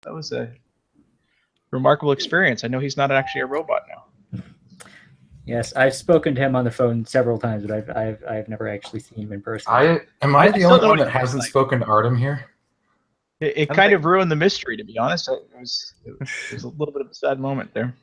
That was a remarkable experience. I know he's not actually a robot now. Yes, I've spoken to him on the phone several times, but I've never actually seen him in person. Am I the only one that what he looks hasn't like. spoken to Artem here? It kind of ruined the mystery, to be honest. It was a little bit of a sad moment there.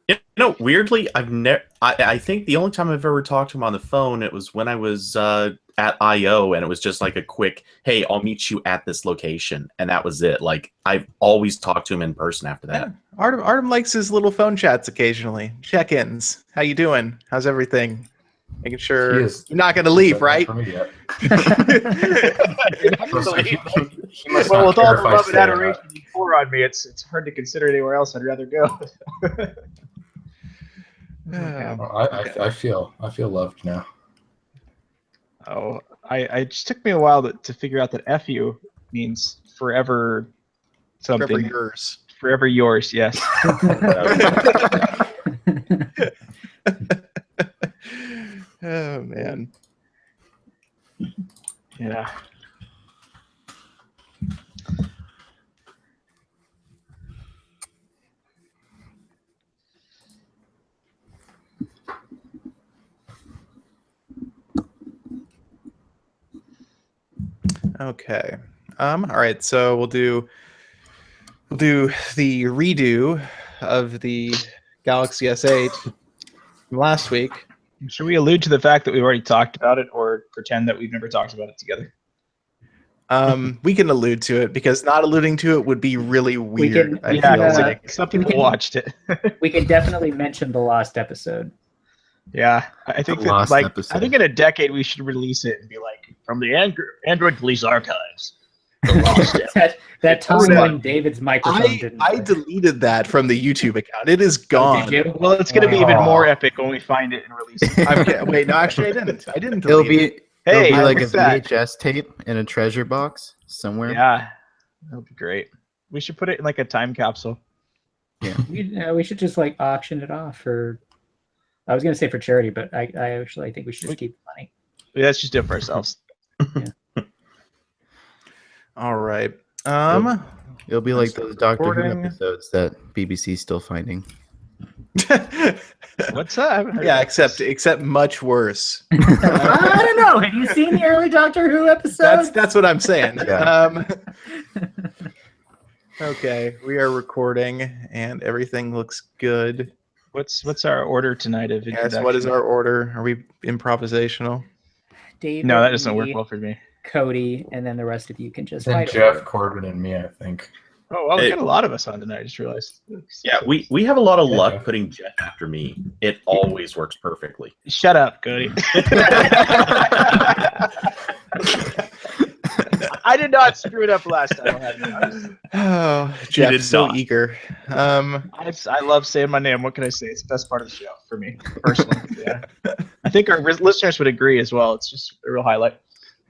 You know, weirdly, I think the only time I've ever talked to him on the phone, it was when I was at I.O., and it was just like a quick, hey, I'll meet you at this location. And that was it. Like, I've always talked to him in person after that. Yeah. Artem likes his little phone chats occasionally. Check-ins. How you doing? How's everything? Making sure you're not going to leave, right? For me yet. Well, with all the love and adoration you pour on me, it's hard to consider anywhere else I'd rather go. I feel loved now. Oh, it just took me a while to figure out that FU means forever something. Forever yours. Forever yours, yes. Oh, man. Yeah. Okay. All right. So we'll do the redo of the Galaxy S8 from last week. Should we allude to the fact that we've already talked about it, or pretend that we've never talked about it together? We can allude to it, because not alluding to it would be really weird. I feel like some people watched it. We can definitely mention the lost episode. Yeah, I think that, I think in a decade we should release it and be like, from the Android Police archives. The lost episode. that time when David's microphone didn't. I deleted that from the YouTube account. It is gone. Did you? Well, it's going to be even more epic when we find it and release it. Wait, no, actually, I didn't. It'll be like a that? VHS tape in a treasure box somewhere. Yeah, that would be great. We should put it in like a time capsule. Yeah, we should just like auction it off for. I was going to say for charity, but I actually think we should just keep the money. Yeah, let's just do it for ourselves. All right. It'll be like those Doctor Who episodes that BBC's still finding. What's that? Yeah, except much worse. I don't know. Have you seen the early Doctor Who episodes? That's what I'm saying. Yeah. Okay, we are recording, and everything looks good. What's our order tonight of introduction? Yes, what is our order? Are we improvisational? David, No, that doesn't work well for me. Cody, and then the rest of you can just And fight Jeff, over. Corbin, and me, I think. Oh, well, we got a lot of us on tonight. I just realized. Yeah, we have a lot of luck putting Jeff after me. It always works perfectly. Shut up, Cody. I did not screw it up last time. Oh, Jeff is so eager. I love saying my name. What can I say? It's the best part of the show for me, personally. Yeah, I think our listeners would agree as well. It's just a real highlight.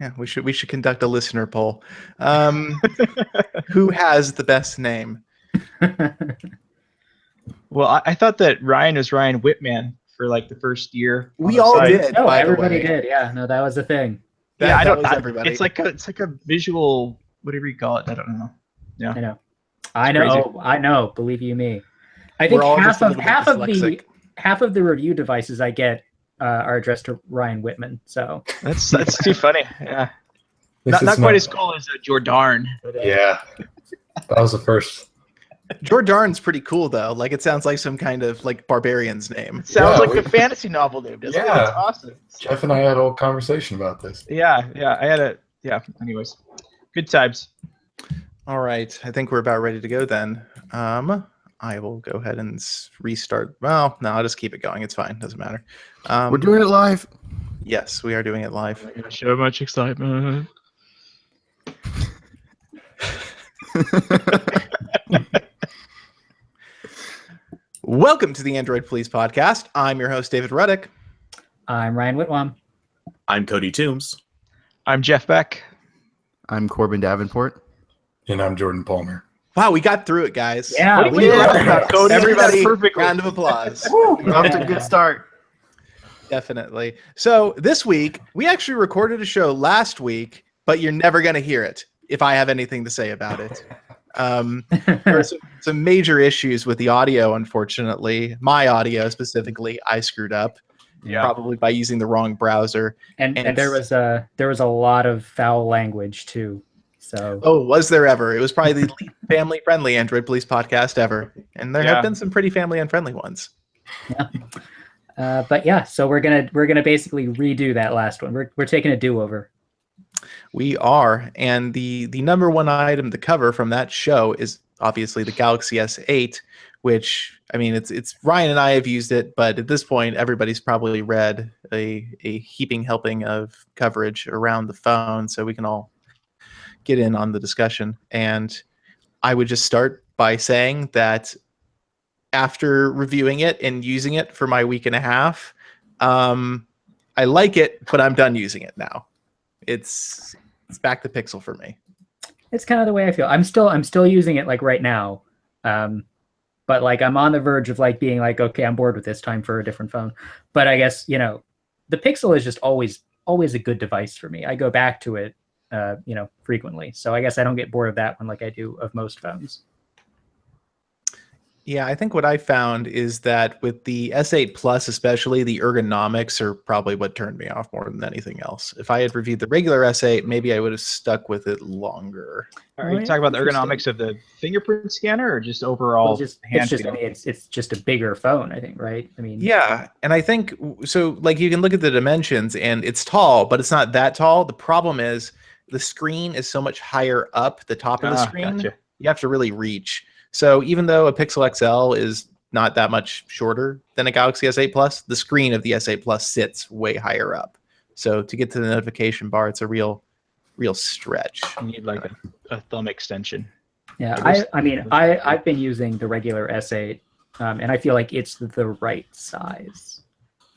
Yeah, we should conduct a listener poll. Who has the best name? Well, I thought that Ryan was Ryan Whitman for like the first year. We all did. No, by everybody the way. did. Yeah, no, that was the thing. Yeah, I don't was know. everybody. It's like a visual, whatever you call it. I don't know. Yeah, I know. Believe you me. I think We're all just half a of little bit half of the review devices I get are addressed to Ryan Whitman. So that's too funny. Yeah, This not is quite as cool as Jordan. But, Yeah, that was the first. Jordan's pretty cool though. Like it sounds like some kind of like barbarian's name. it sounds Yeah, like a fantasy novel name. Doesn't it? Yeah. It's awesome. Jeff and I had a whole conversation about this. Yeah. I had a Anyways, good times. All right, I think we're about ready to go then. I will go ahead and restart. Well, no, I'll just keep it going. It's fine. Doesn't matter. We're doing it live. Yes, we are doing it live. So much excitement. Welcome to the Android Police Podcast. I'm your host, David Ruddick. I'm Ryan Whitwam. I'm Cody Toombs. I'm Jeff Beck. I'm Corbin Davenport. And I'm Jordan Palmer. Wow, we got through it, guys. Yeah, we did. Cody, Everybody, perfectly. round of applause. We're off to a good start. Definitely. So this week, we actually recorded a show last week, but you're never going to hear it if I have anything to say about it. There are some major issues with the audio, unfortunately. My audio specifically, I screwed up. Yeah. Probably by using the wrong browser. And there was a lot of foul language too. So Oh, was there ever? It was probably the least family friendly Android Police podcast ever. And there have been some pretty family unfriendly ones. Yeah. But yeah, so we're gonna basically redo that last one. We're taking a do-over. We are, and the number one item to cover from that show is obviously the Galaxy S8, which, I mean, it's Ryan and I have used it, but at this point, everybody's probably read a heaping helping of coverage around the phone, so we can all get in on the discussion. And I would just start by saying that after reviewing it and using it for my week and a half, I like it, but I'm done using it now. It's back to Pixel for me. It's kind of the way I feel. I'm still using it like right now. But like I'm on the verge of like being like, okay, I'm bored with this, time for a different phone. But I guess, you know, the Pixel is just always a good device for me. I go back to it frequently. So I guess I don't get bored of that one like I do of most phones. Yeah, I think what I found is that with the S8 Plus, especially, the ergonomics are probably what turned me off more than anything else. If I had reviewed the regular S8, maybe I would have stuck with it longer. Are you talking about the ergonomics of the fingerprint scanner or just overall? Well, it's just a bigger phone, I think, right? I mean, Yeah, and I think so. Like, you can look at the dimensions, and it's tall, but it's not that tall. The problem is the screen is so much higher up the top of the screen. Gotcha. You have to really reach. So even though a Pixel XL is not that much shorter than a Galaxy S8 Plus, the screen of the S8 Plus sits way higher up. So to get to the notification bar, it's a real stretch. You need like a thumb extension. Yeah, I've been using the regular S8, and I feel like it's the right size.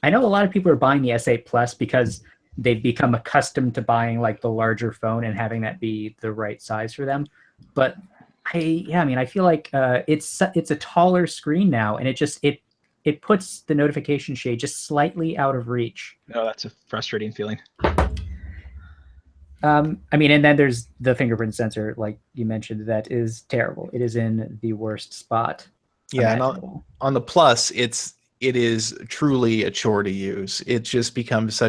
I know a lot of people are buying the S8 Plus because they've become accustomed to buying like the larger phone and having that be the right size for them. But I feel like it's a taller screen now, and it puts the notification shade just slightly out of reach. No, that's a frustrating feeling. And then there's the fingerprint sensor, like you mentioned, that is terrible. It is in the worst spot. Yeah, and on the Plus, it is truly a chore to use. It just becomes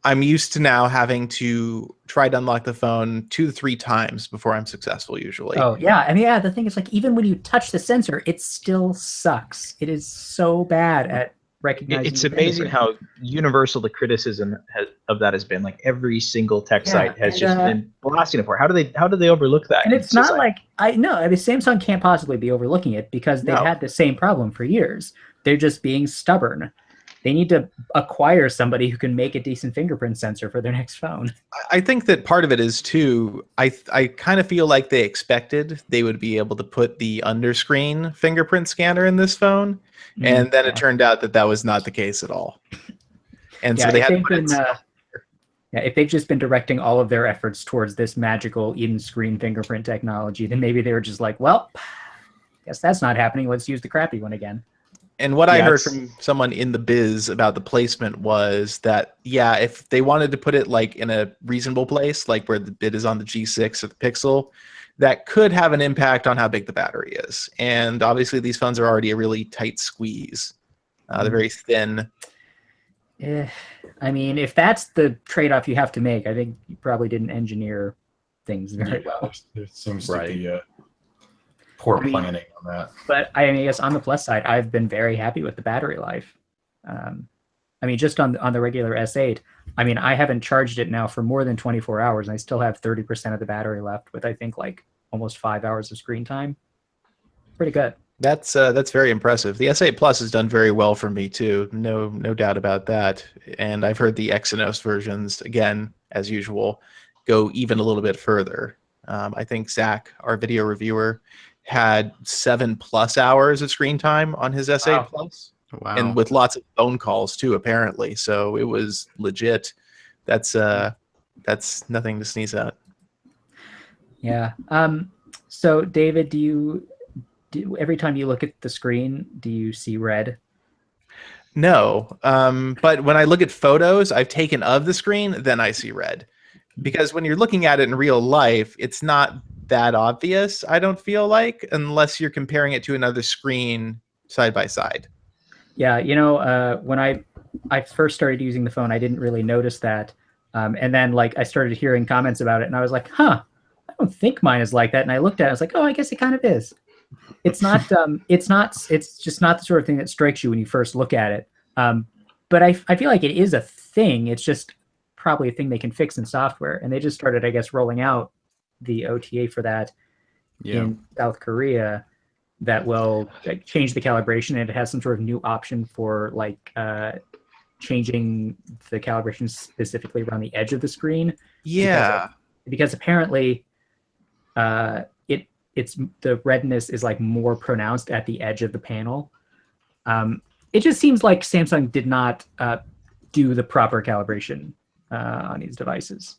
I'm used to now having to try to unlock the phone 2 to 3 times before I'm successful usually. Oh, yeah. The thing is, like, even when you touch the sensor, it still sucks. It is so bad at recognizing. It's amazing how universal the criticism of that has been. Like, every single tech site has just been blasting it for. How do they overlook that? And it's not like Samsung can't possibly be overlooking it because they've had the same problem for years. They're just being stubborn. They need to acquire somebody who can make a decent fingerprint sensor for their next phone. I think that part of it is too, I kind of feel like they expected they would be able to put the underscreen fingerprint scanner in this phone. And then it turned out that was not the case at all. And so they had to put it if they've just been directing all of their efforts towards this magical in-screen fingerprint technology, then maybe they were just like, well, guess that's not happening. Let's use the crappy one again. And what I heard from someone in the biz about the placement was that, if they wanted to put it like in a reasonable place, like where it is on the G6 or the Pixel, that could have an impact on how big the battery is. And obviously these phones are already a really tight squeeze. They're very thin. I mean, if that's the trade-off you have to make, I think you probably didn't engineer things very well. There seems to be poor planning on that. But I guess on the plus side, I've been very happy with the battery life. Just on the regular S8, I haven't charged it now for more than 24 hours, and I still have 30% of the battery left with, I think, like almost 5 hours of screen time. Pretty good. That's very impressive. The S8 Plus has done very well for me too. No doubt about that. And I've heard the Exynos versions, again, as usual, go even a little bit further. I think Zach, our video reviewer, had 7+ hours of screen time on his S8 Plus. Wow. And with lots of phone calls too, apparently. So it was legit. That's nothing to sneeze at. Yeah. So David, every time you look at the screen, do you see red? No. But when I look at photos I've taken of the screen, then I see red. Because when you're looking at it in real life, it's not that obvious, I don't feel like, unless you're comparing it to another screen side by side. Yeah, when I first started using the phone, I didn't really notice that. And then like I started hearing comments about it and I was like, huh, I don't think mine is like that. And I looked at it, I was like, oh, I guess it kind of is. It's not it's just not the sort of thing that strikes you when you first look at it. But I feel like it is a thing. It's just probably a thing they can fix in software. And they just started, I guess, rolling out the OTA for that in South Korea that will change the calibration, and it has some sort of new option for like changing the calibration specifically around the edge of the screen. Yeah. Because apparently it's the redness is like more pronounced at the edge of the panel. It just seems like Samsung did not do the proper calibration on these devices.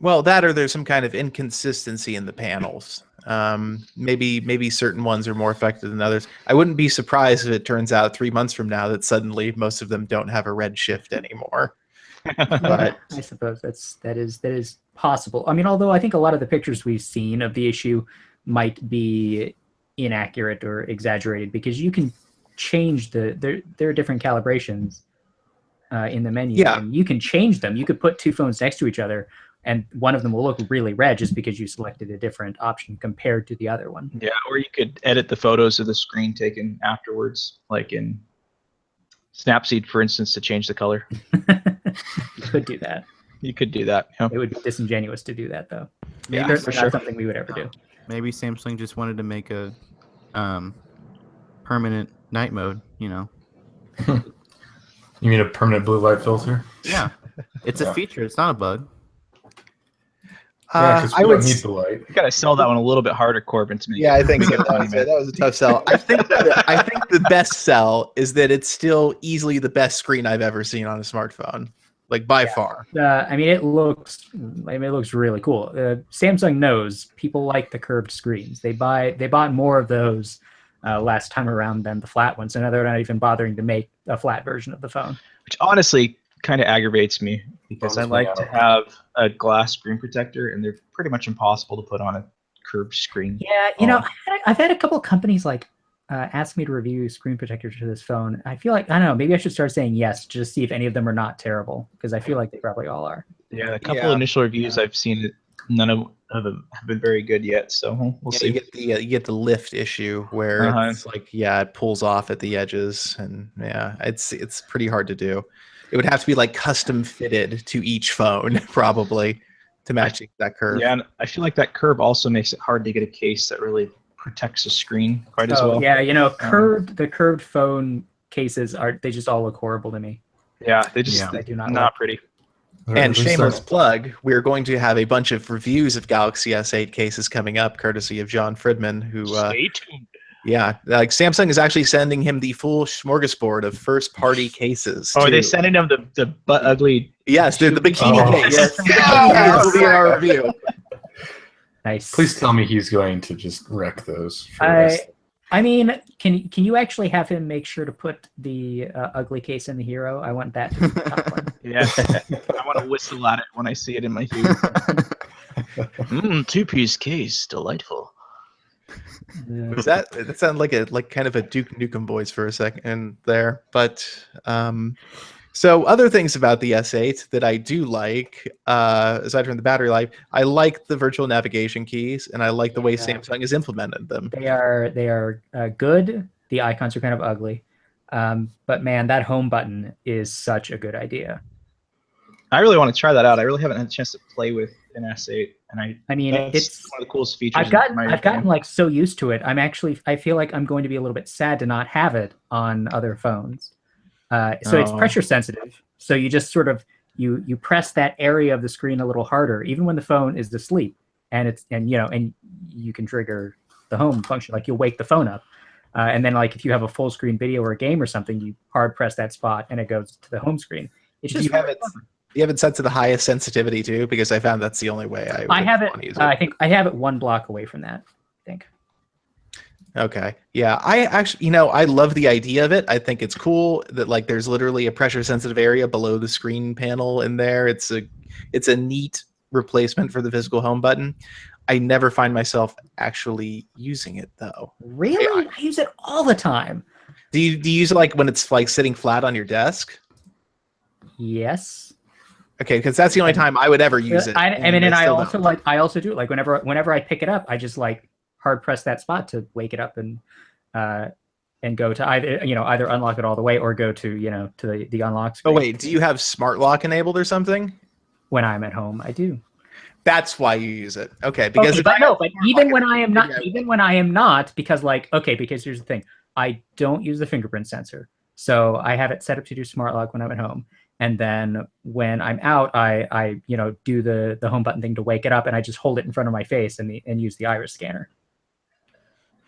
Well, that or there's some kind of inconsistency in the panels. Maybe certain ones are more affected than others. I wouldn't be surprised if it turns out 3 months from now that suddenly most of them don't have a red shift anymore. But I suppose that is possible. I mean, although I think a lot of the pictures we've seen of the issue might be inaccurate or exaggerated, because you can change there are different calibrations in the menu, and you can change them. You could put two phones next to each other, and one of them will look really red just because you selected a different option compared to the other one. Yeah, or you could edit the photos of the screen taken afterwards, like in Snapseed, for instance, to change the color. You could do that. You could do that. Yeah. It would be disingenuous to do that, though. Yeah, Certainly for not sure. something we would ever do. Maybe Samsung just wanted to make a permanent night mode, You mean a permanent blue light filter? Yeah. It's a feature. It's not a bug. Yeah, because we don't need the light. You gotta sell that one a little bit harder, Corbin, to make I think make so. it funny, man. That was a tough sell. I think the best sell is that it's still easily the best screen I've ever seen on a smartphone, like by far. I mean, it looks really cool. Samsung knows people like the curved screens. They bought more of those last time around than the flat ones, and now they're not even bothering to make a flat version of the phone. Which honestly kind of aggravates me, because I Bums me like to out. have a glass screen protector, and they're pretty much impossible to put on a curved screen. Yeah, I've had a couple of companies like ask me to review screen protectors for this phone. I feel like, I don't know, maybe I should start saying yes, just see if any of them are not terrible, because I feel like they probably all are. Yeah, a couple initial reviews I've seen, none of them have been very good yet, so we'll see. You get the lift issue where it's like, it pulls off at the edges, and it's pretty hard to do. It would have to be like custom fitted to each phone, probably, to match that curve. Yeah, and I feel like that curve also makes it hard to get a case that really protects the screen quite as well. Yeah, the curved phone cases they just all look horrible to me. Yeah, they just They do not not look pretty. And shameless plug, we're going to have a bunch of reviews of Galaxy S8 cases coming up, courtesy of John Friedman, who Stay tuned. like Samsung is actually sending him the full smorgasbord of first-party cases. Oh, are they too. sending them the butt ugly? Yes, the bikini case. Yes. The bikini case will be in our review. Nice. Please tell me he's going to just wreck those. For us. I mean, can you actually have him make sure to put the ugly case in the Hero? I want that to be the top one. Yeah, I want to whistle at it when I see it in my feed. Two-piece case, delightful. That sounded like kind of a Duke Nukem voice for a second there, but so other things about the S8 that I do like, aside from the battery life, I like the virtual navigation keys, and I like the way Samsung has implemented them. They are good. The icons are kind of ugly, but man, that home button is such a good idea. I really want to try that out. I really haven't had a chance to play with an S8, and I mean, it's one of the coolest features. I've gotten like so used to it. I feel like I'm going to be a little bit sad to not have it on other phones. So it's pressure sensitive. So you just sort of you press that area of the screen a little harder, even when the phone is asleep, and you can trigger the home function. Like you'll wake the phone up, and then like if you have a full screen video or a game or something, you hard press that spot and it goes to the home screen. It's just you have it set to the highest sensitivity too, because I found that's the only way I have it. I think I have it one block away from that. I think. Okay. Yeah. I actually, I love the idea of it. I think it's cool that like there's literally a pressure sensitive area below the screen panel in there. It's a neat replacement for the physical home button. I never find myself actually using it though. Really? I use it all the time. Do you use it like when it's like sitting flat on your desk? Yes. Okay, because that's the only time I would ever use it. And I still also don't. I also do it like whenever I pick it up, I just like hard press that spot to wake it up and go to either unlock it all the way or go to to the unlock screen. Oh wait, do you have smart lock enabled or something? When I'm at home, I do. That's why you use it. Okay, because okay, but even when I am not, because because here's the thing, I don't use the fingerprint sensor, so I have it set up to do smart lock when I'm at home, and then when I'm out, I do the home button thing to wake it up, and I just hold it in front of my face and use the iris scanner.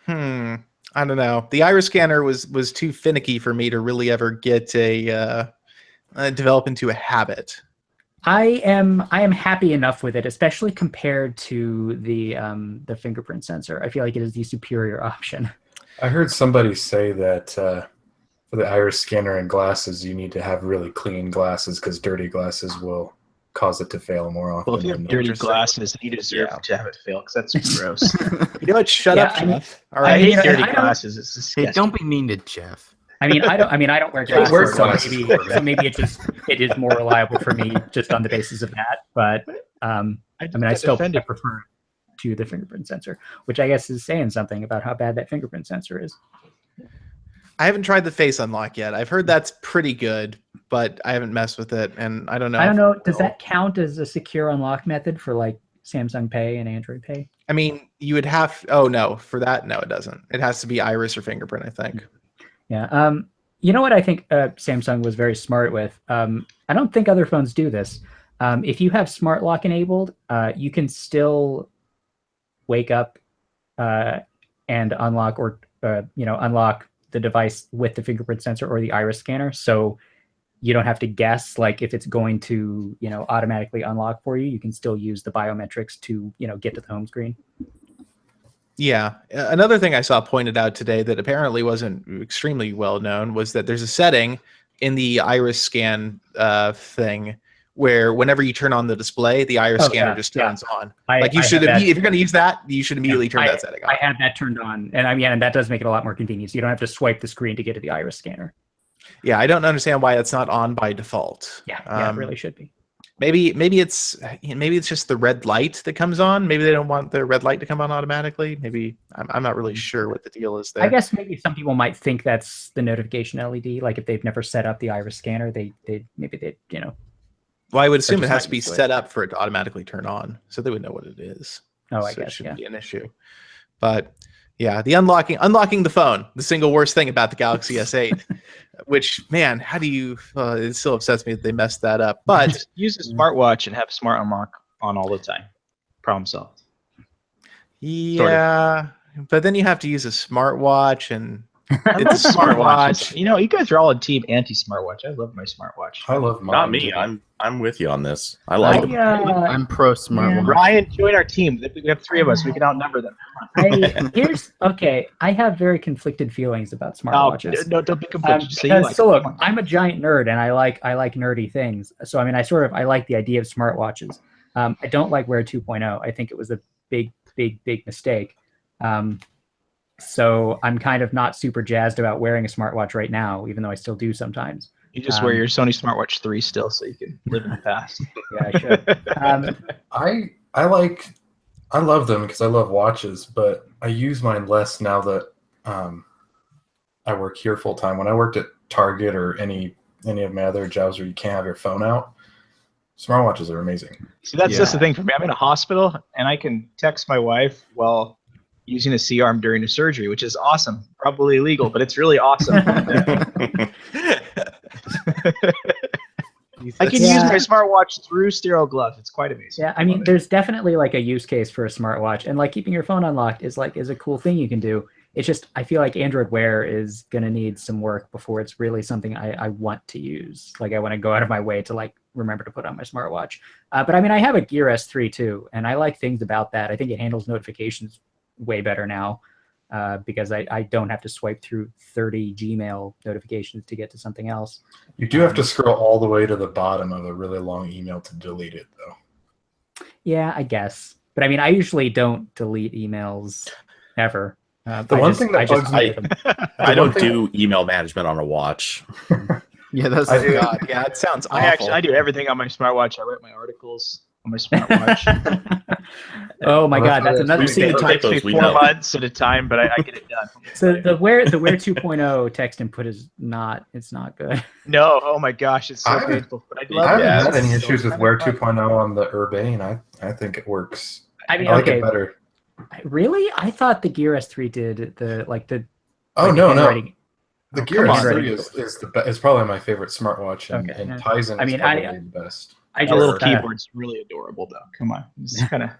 I don't know. The iris scanner was too finicky for me to really ever get develop into a habit. I am happy enough with it, especially compared to the fingerprint sensor. I feel like it is the superior option. I heard somebody say that for the iris scanner and glasses, you need to have really clean glasses because dirty glasses will cause it to fail more often. Well, if you have dirty glasses, you deserve to have it fail because that's gross. You know what? Shut up, Jeff. All I right. hate dirty glasses. It's disgusting. Hey, don't be mean to Jeff. I don't wear glasses, so maybe it is more reliable for me just on the basis of that. But I still prefer to the fingerprint sensor, which I guess is saying something about how bad that fingerprint sensor is. I haven't tried the face unlock yet. I've heard that's pretty good, but I haven't messed with it, and I don't know. I don't know. Does that count as a secure unlock method for like Samsung Pay and Android Pay? I mean, you would have. Oh no, for that, no, it doesn't. It has to be iris or fingerprint, I think. Yeah. You know what I think Samsung was very smart with? I don't think other phones do this. If you have smart lock enabled, you can still wake up and unlock or unlock the device with the fingerprint sensor or the iris scanner. So you don't have to guess like if it's going to automatically unlock for you. You can still use the biometrics to get to the home screen. Yeah. Another thing I saw pointed out today that apparently wasn't extremely well known was that there's a setting in the iris scan thing where whenever you turn on the display, the iris scanner just turns on. If you're going to use that, you should immediately turn that setting on. I had that turned on, and and that does make it a lot more convenient. You don't have to swipe the screen to get to the iris scanner. Yeah, I don't understand why it's not on by default. Yeah, it really should be. Maybe it's just the red light that comes on. Maybe they don't want the red light to come on automatically. Maybe I'm not really sure what the deal is there. I guess maybe some people might think that's the notification LED. Like if they've never set up the iris scanner, they Well, I would assume it has to be set up for it to automatically turn on, so they would know what it is. Oh, I guess it shouldn't be an issue. But yeah, the unlocking the phone, the single worst thing about the Galaxy S8. Which, man, how do you? It still upsets me that they messed that up. But just use a smartwatch and have smart unlock on all the time. Problem solved. Yeah, but then you have to use a smartwatch, and it's a smartwatch. You guys are all a team anti-smartwatch. I love my smartwatch. I love mine. Not me. I'm with you on this. I like them. I'm pro smartwatch. Ryan, join our team. We have three of us. We can outnumber them. I have very conflicted feelings about smartwatches. No, don't be conflicted. So look, I'm a giant nerd, and I like nerdy things. So I like the idea of smartwatches. I don't like Wear 2.0. I think it was a big mistake. So I'm kind of not super jazzed about wearing a smartwatch right now, even though I still do sometimes. You just wear your Sony Smartwatch 3 still, so you can live in the past. Yeah, I should. I love them because I love watches, but I use mine less now that I work here full time. When I worked at Target or any of my other jobs where you can't have your phone out, smartwatches are amazing. See, that's just the thing for me. I'm in a hospital, and I can text my wife while using a C-arm during a surgery, which is awesome. Probably illegal, but it's really awesome. I can use my smartwatch through sterile gloves. It's quite amazing. Yeah, I mean, there's definitely like a use case for a smartwatch, and like keeping your phone unlocked is a cool thing you can do. It's just I feel like Android Wear is gonna need some work before it's really something I want to use. Like I want to go out of my way to like remember to put on my smartwatch. But I mean, I have a Gear S3 too, and I like things about that. I think it handles notifications way better now because I don't have to swipe through 30 Gmail notifications to get to something else. You do have to scroll all the way to the bottom of a really long email to delete it, though. Yeah, I guess. But I mean, I usually don't delete emails ever. The one thing that bugs me, I don't do email management on a watch. Yeah, that's I do. God, yeah, it sounds awful. I do everything on my smartwatch. I write my articles on my smartwatch. Oh my God, that's another We've seen thing. the It takes me typos, we 4 know. months at a time, but I get it done. So the Wear 2.0 text input is not. It's not good. No, oh my gosh, it's so I haven't- painful. But I I love haven't Yeah, had any it's issues so with Wear fun. 2.0 on the Urbane. I think it works. I mean, I like okay, it better. really? I thought the Gear S3 did the Oh like no, no. handwriting. The Oh, Gear come on. S3 is probably my favorite smartwatch, and, Okay, yeah. Tizen I is mean, probably I the best. I That little just keyboard's really adorable, though. Come on, it's kind of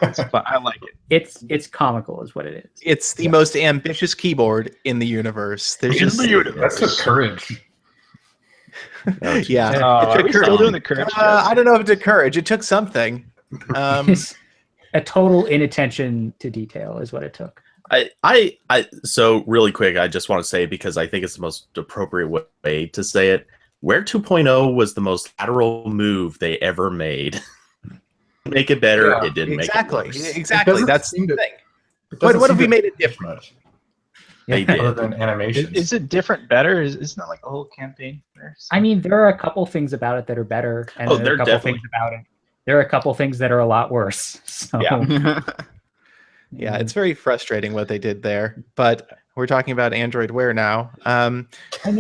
it's fun. I like it. it's comical, is what it is. It's the most ambitious keyboard in the universe. There's just That's the courage. yeah. Are we still doing the courage? I don't know if it took courage. It took something. It's a total inattention to detail is what it took. So really quick, I just want to say, because I think it's the most appropriate way to say it, Wear 2.0 was the most lateral move they ever made. Make it better, Yeah, it didn't Exactly. make it worse. Exactly. That's the seem to- thing. It doesn't What if seem we to made it change different? much, They other did. than animations. Is it different, better? Isn't that like a whole campaign there? I mean, there are a couple things about it that are better, and Oh, there are they're a couple definitely- things about it. There are a couple things that are a lot worse. So Yeah. Yeah, it's very frustrating what they did there. But we're talking about Android Wear now. I mean,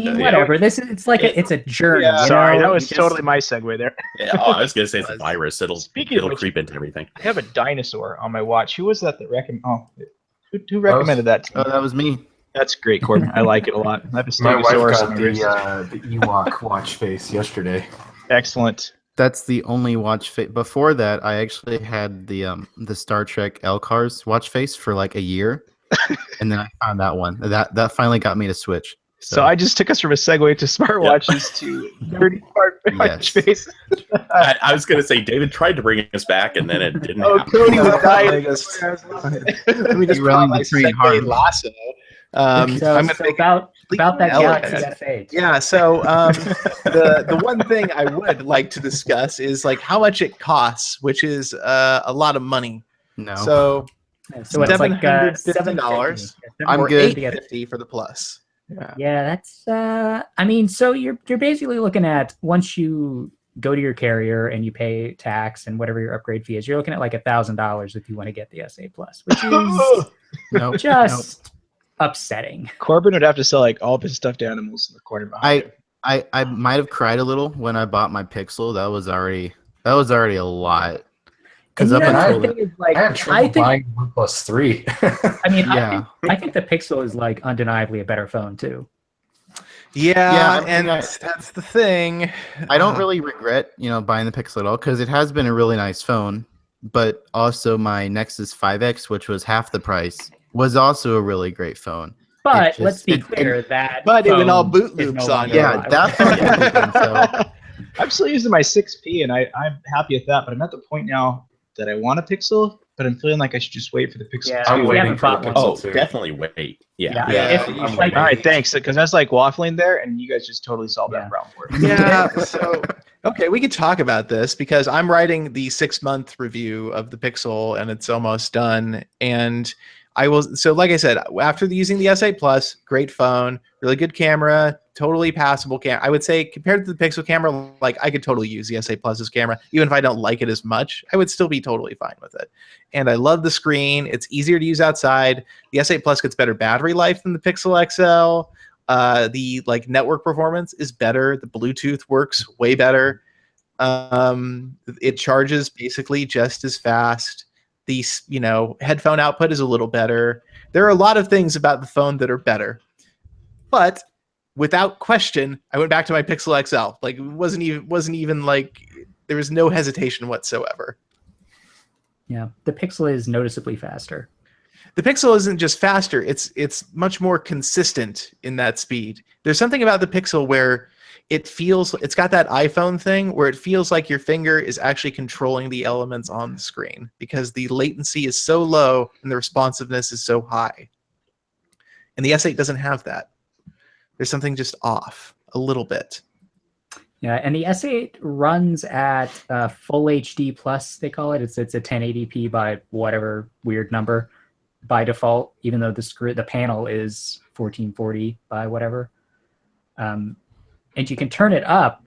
Yeah. whatever. It's like it's a journey. Yeah. You Sorry, know? that You was just- totally my segue there. Yeah, I was gonna say it's a virus. Speaking of It'll which- creep into everything. I have a dinosaur on my watch. Who was that recommended? Oh, who recommended that to me? Oh, that was me. That's great, Corbin. I like it a lot. I have a My wife Stegosaurus got on my the wrist. Ewok watch face yesterday. Excellent. That's the only watch face. Before that, I actually had the Star Trek Elcars watch face for like a year, and then I found that one. That finally got me to switch. So I just took us from a segue to smartwatches to dirty watch Yes. face. I was gonna say David tried to bring us back, and then it didn't. Oh, happen. Cody was dying. Let me just Derailing pop my the train segue hard. lasso. So, I'm gonna so make about that elegant. Galaxy S8. Yeah, so the one thing I would like to discuss is like how much it costs, which is a lot of money. No, So So it's like $750. $750. I'm or good. $850 for the Plus. Yeah. Yeah, that's. I mean, so you're basically looking at, once you go to your carrier and you pay tax and whatever your upgrade fee is, you're looking at like $1,000 if you want to get the S8 Plus, which is no, just upsetting. Corbin would have to sell like all of his stuffed animals in the corner behind him. I might have cried a little when I bought my Pixel. That was already a lot. And Because you up know, until the thing is, like, I had trouble I think, buying OnePlus 3. I mean, Yeah. I think the Pixel is like undeniably a better phone too. Yeah, I mean, and I- that's the thing. I don't really regret, buying the Pixel at all, because it has been a really nice phone. But also my Nexus 5X, which was half the price, was also a really great phone. But just- let's be it- clear that But it would all phone boot is loops no on longer you. Yeah, alive. that phone is everything, so I'm still using my 6P, and I'm happy with that. But I'm at the point now that I want a Pixel, but I'm feeling like I should just wait for the Pixel. Yeah, 2. I'm we waiting haven't for the bought one. Pixel Oh, 2. definitely wait. Yeah. If- I'm like, waiting. All right, thanks. Because I was like waffling there, and you guys just totally solved Yeah. that problem for me. Yeah, so okay, we could talk about this because I'm writing the 6-month review of the Pixel and it's almost done. And I will, so like I said, after using the S8 Plus, great phone, really good camera, totally passable camera. I would say compared to the Pixel camera, like I could totally use the S8 Plus's camera. Even if I don't like it as much, I would still be totally fine with it. And I love the screen. It's easier to use outside. The S8 Plus gets better battery life than the Pixel XL. The like network performance is better. The Bluetooth works way better. It charges basically just as fast. The headphone output is a little better. There are a lot of things about the phone that are better, but without question, I went back to my Pixel XL. Like it wasn't even like there was no hesitation whatsoever. Yeah, the Pixel is noticeably faster. The Pixel isn't just faster, it's much more consistent in that speed. There's something about the Pixel where it's got that iPhone thing where it feels like your finger is actually controlling the elements on the screen because the latency is so low and the responsiveness is so high. And the S8 doesn't have that. There's something just off a little bit. Yeah, and the S8 runs at full HD plus. They call it. It's a 1080p by whatever weird number by default, even though the panel is 1440 by whatever. And you can turn it up,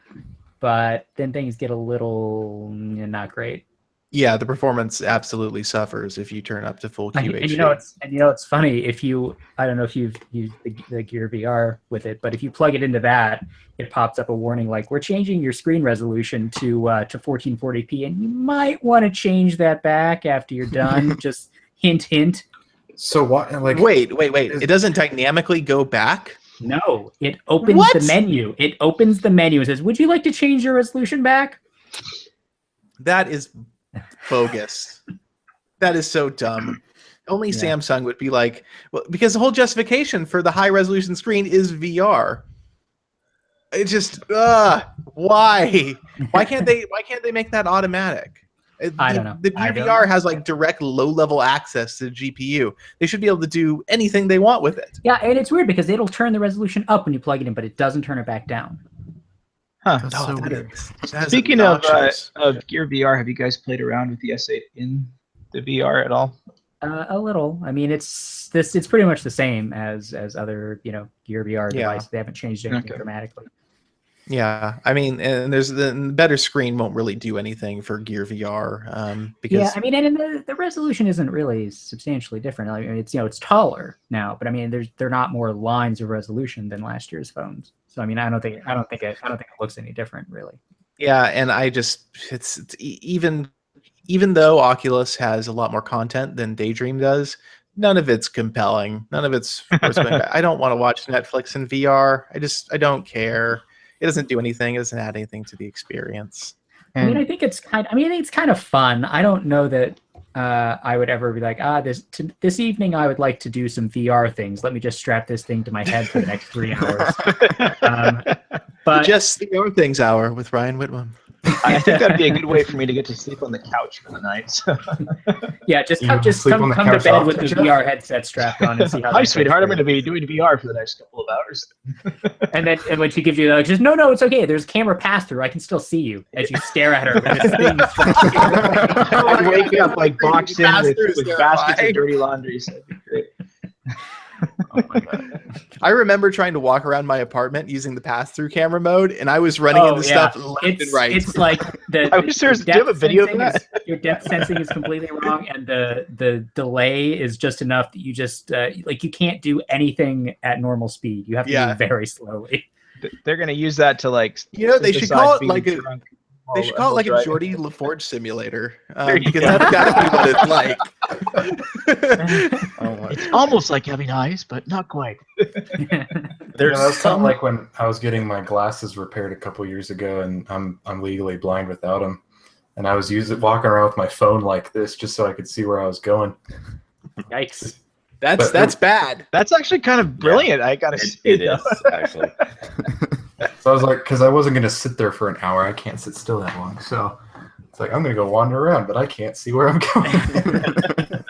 but then things get a little not great. Yeah, the performance absolutely suffers if you turn up to full QHD. And it's funny if I don't know if you've used the Gear VR with it, but if you plug it into that, it pops up a warning like we're changing your screen resolution to 1440p, and you might want to change that back after you're done. Just hint. So what? Like, wait. It doesn't dynamically go back? No, it opens the menu. It opens the menu and says, "Would you like to change your resolution back?" That is bogus. That is so dumb. Only Samsung would be like, well, because the whole justification for the high resolution screen is VR. It just why can't they make that automatic? I don't know. The VR has like direct low level access to the GPU. They should be able to do anything they want with it. Yeah, and it's weird because it'll turn the resolution up when you plug it in, but it doesn't turn it back down. Huh. That's so weird. Speaking of Gear VR, have you guys played around with the S8 in the VR at all? A little. I mean, it's pretty much the same as other Gear VR devices. They haven't changed anything dramatically. Yeah, I mean, and the better screen won't really do anything for Gear VR because I mean, and the resolution isn't really substantially different. I mean, it's taller now, but I mean, there are not more lines of resolution than last year's phones. So I mean, I don't think it looks any different really. Yeah, and it's even though Oculus has a lot more content than Daydream does, none of it's compelling. None of it's worth going back. I don't want to watch Netflix in VR. I don't care. It doesn't do anything. It doesn't add anything to the experience. I mean, I think it's kind of fun. I don't know that I would ever be like, this evening I would like to do some VR things. Let me just strap this thing to my head for the next 3 hours. But just VR things hour with Ryan Whitman. I think that'd be a good way for me to get to sleep on the couch for the night. So. Yeah, just come to bed with the VR headset strapped on and see how. Hi, sweetheart. I'm going to be doing VR for the next couple of hours. And when she gives you the, just no, it's okay. There's camera pass through. I can still see you as you stare at her. I'd wake up like boxed in with baskets of dirty laundry. So that'd be great. Oh my God. I remember trying to walk around my apartment using the pass-through camera mode, and I was running into stuff left and right. It's like I wish there's a video of that. Your depth sensing is completely wrong, and the delay is just enough that you just you can't do anything at normal speed. You have to move very slowly. They're gonna use that to they should call it like a. They should call it like a Geordie LaForge simulator because that's gotta be what it's like. It's almost like having eyes, but not quite. That's kind of like when I was getting my glasses repaired a couple years ago, and I'm legally blind without them, and I was walking around with my phone like this just so I could see where I was going. Yikes! That's bad. That's actually kind of brilliant. I gotta say it is actually. So I was like, because I wasn't going to sit there for an hour. I can't sit still that long. So it's like, I'm going to go wander around, but I can't see where I'm going. I think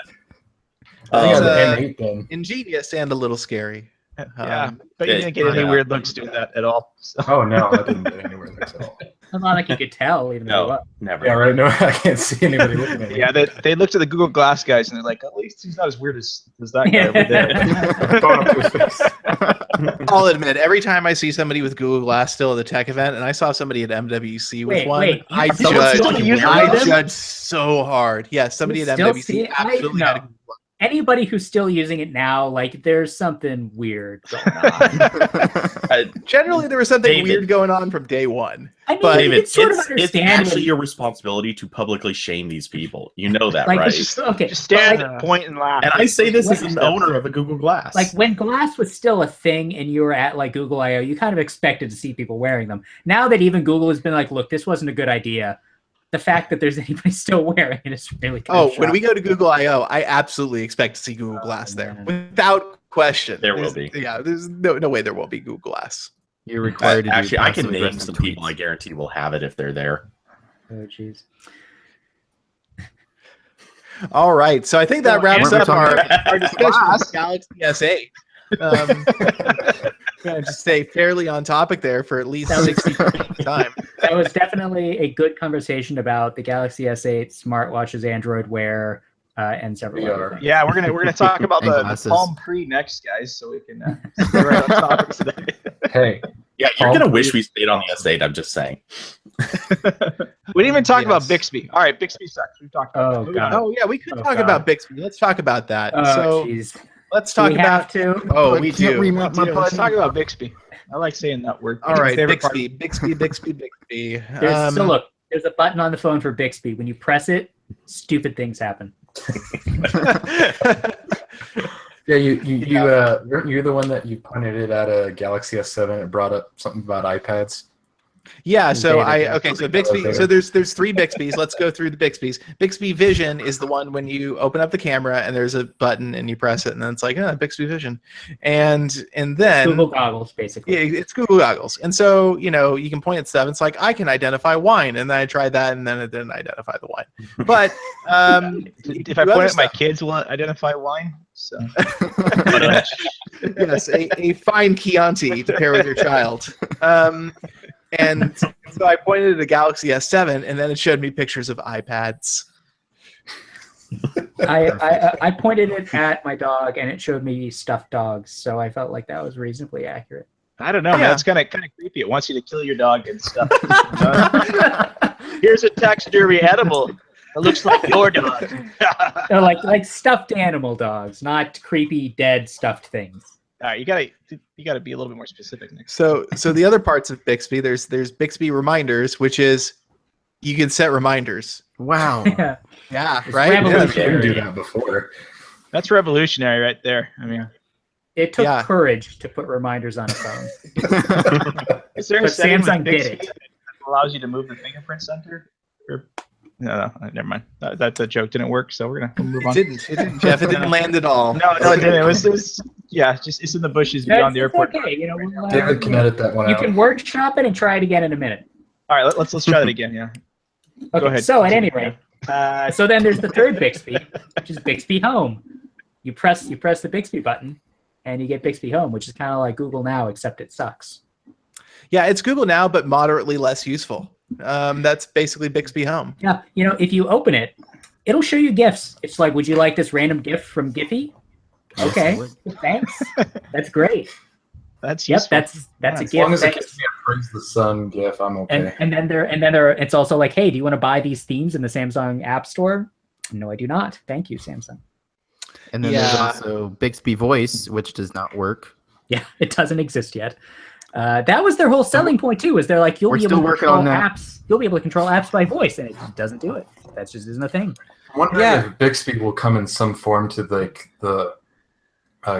I had an N8 then. Ingenious and a little scary. Yeah, but you didn't get any weird looks doing that at all. So. Oh, no, I didn't get any weird looks at all. It's not like you could tell, even though never. Yeah, right. No, I can't see anybody looking at me. Yeah, they looked at the Google Glass guys and they're like, at least he's not as weird as that guy over there. Phone up to his face. I'll admit, every time I see somebody with Google Glass still at the tech event, and I saw somebody at MWC with one, I judge so hard. Yeah, somebody at MWC absolutely had a Google Glass. Anybody who's still using it now, there's something weird going on. Generally, there was something weird going on from day one. I mean, but David, it's actually your responsibility to publicly shame these people. You know that, right? Just stand, point, and laugh. And I say this as an owner of a Google Glass. When Glass was still a thing and you were at Google I/O, you kind of expected to see people wearing them. Now that even Google has been like, look, this wasn't a good idea. The fact that there's anybody still wearing it is really kind of when we go to Google I/O, I absolutely expect to see Google Glass there. Without question. There will be. Yeah, there's no way there will be Google Glass. You're required to do actually, I can name passive-aggressive some tweets. people I guarantee will have it if they're there. Oh, jeez. All right, so I think that wraps up our discussion of Galaxy S8. Gonna just stay fairly on topic there for at least 60% of the time. That was definitely a good conversation about the Galaxy S8, smartwatches, Android Wear, and several other things. Yeah, we're gonna talk about And the glasses. Palm Pre next, guys, so we can stay right on topic today. Hey, Yeah, you're Palm gonna wish Pre- we stayed on the S8. I'm just saying. We didn't even talk about Yes. Bixby. All right, Bixby sucks. We've talked about Oh, that. God. Oh yeah, we could Oh, talk God. about Bixby. Let's talk about that. Oh, so jeez. let's Do talk we about. have to? Oh, I we can't do. remount my Let's button. talk about Bixby. I like saying that word. All It's my right, favorite part. Bixby. So look, there's a button on the phone for Bixby. When you press it, stupid things happen. yeah, you're the one that you pointed it at a Galaxy S7. It brought up something about iPads. Yeah, so David. so Bixby, so there's 3 Bixbys. Let's go through the Bixbys. Bixby Vision is the one when you open up the camera and there's a button and you press it and then it's like, Bixby Vision. And then Google goggles, basically. yeah, it's Google goggles. And so, you can point at stuff. It's like I can identify wine, and then I tried that and then it didn't identify the wine. But If I point at my kids, will it identify wine? So yes, a fine Chianti to pair with your child. And so I pointed at the Galaxy S7, and then it showed me pictures of iPads. I pointed it at my dog, and it showed me stuffed dogs. So I felt like that was reasonably accurate. I don't know, man. Yeah. It's kind of creepy. It wants you to kill your dog and stuff. Here's a taxidermy edible. It looks like your dog. No, like stuffed animal dogs, not creepy dead stuffed things. All right, you gotta be a little bit more specific next. So the other parts of Bixby, there's Bixby Reminders, which is you can set reminders. Wow. Yeah. Yeah, It's right. Yeah, revolutionary. you didn't do that before. That's revolutionary right there. I mean, It took Yeah. courage to put reminders on a phone. is there a But setting with Samsung did Bixby it. that allows you to move the fingerprint sensor? Or, no, never mind. That joke didn't work, so we'll move It on. didn't, Jeff. It didn't land at all. No, it didn't. It was just it's in the bushes beyond the It's airport. okay, we'll, David can edit that one you out. can workshop it and try it again in a minute. All right, let's try that again. Yeah. Okay, Go ahead. so at any rate, so then there's the third Bixby, which is Bixby Home. You press the Bixby button, and you get Bixby Home, which is kind of like Google Now, except it sucks. Yeah, it's Google Now, but moderately less useful. That's basically Bixby Home. Yeah, if you open it, it'll show you GIFs. It's like, would you like this random GIF from Giphy? Okay, thanks. That's great. That's Yep, useful. that's a As long GIF. as it Thanks. gives me a praise the sun gif, I'm okay. And then there it's also like, hey, do you want to buy these themes in the Samsung App Store? No, I do not. Thank you, Samsung. And then there's also Bixby Voice, which does not work. Yeah, it doesn't exist yet. That was their whole selling point too. Is they're like, you'll We're be able still to working control on that. apps. You'll be able to control apps by voice, and it doesn't do it. That just isn't a thing. I'm wondering Yeah. if Bixby will come in some form to like the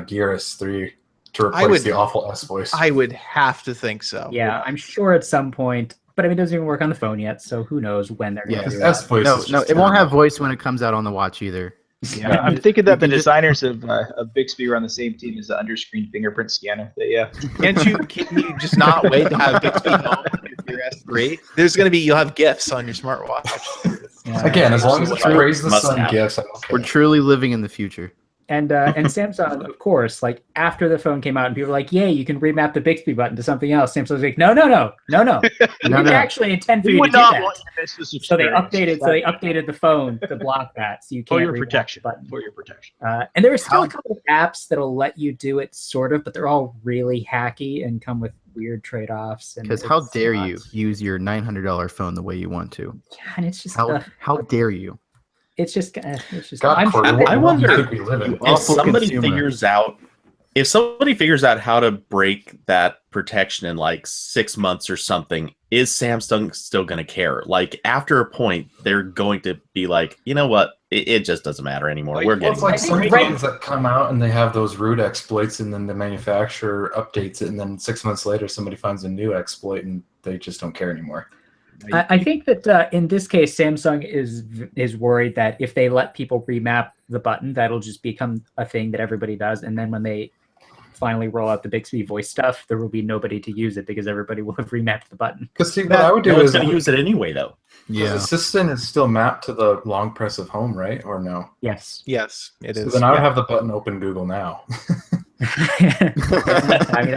Gear S3 to replace would- the awful S voice. I would have to think so. Yeah, I'm sure at some point. But I mean, it doesn't even work on the phone yet, so who knows when they're going Yeah, to Because do S that. voice. No, is no, just it won't have terrible. voice when it comes out on the watch either. Yeah, I'm thinking that the you can just- designers of Bixby are on the same team as the underscreen fingerprint scanner. Can you just not wait to have Bixby Home with your S3? You'll have GIFs on your smartwatch. Yeah. Again, as long as it's True. praise the Must sun have. gifs, I'm okay. We're truly living in the future. And Samsung, of course, like after the phone came out and people were like, yay, you can remap the Bixby button to something else. Samsung was like, no. We didn't actually intend for We you to would do not that. want you to miss this So they experience. updated the phone to block that, so you can't for your remap the protection. button. For your protection. And there are still a couple of apps that'll let you do it, sort of, but they're all really hacky and come with weird trade-offs. Because how dare you use your $900 phone the way you want to? Yeah, and it's just, How dare you? it's just. God, I'm Corey, sure what I world do you wonder think we live in? if Awful somebody consumer. figures out how to break that protection in like 6 months or something, is Samsung still going to care? Like after a point, they're going to be like, you know what? It just doesn't matter anymore. We're Well, getting it's like I think some right- phones that come out and they have those root exploits, and then the manufacturer updates it, and then 6 months later, somebody finds a new exploit, and they just don't care anymore. I think that in this case, Samsung is worried that if they let people remap the button, that'll just become a thing that everybody does, and then when they finally roll out the Bixby voice stuff, there will be nobody to use it because everybody will have remapped the button. Because see, what I would do No one's is going to use it anyway, though. the assistant is still mapped to the long press of home, right? Or no? Yes. Yes, it So is. then I would have the button open Google Now. I mean,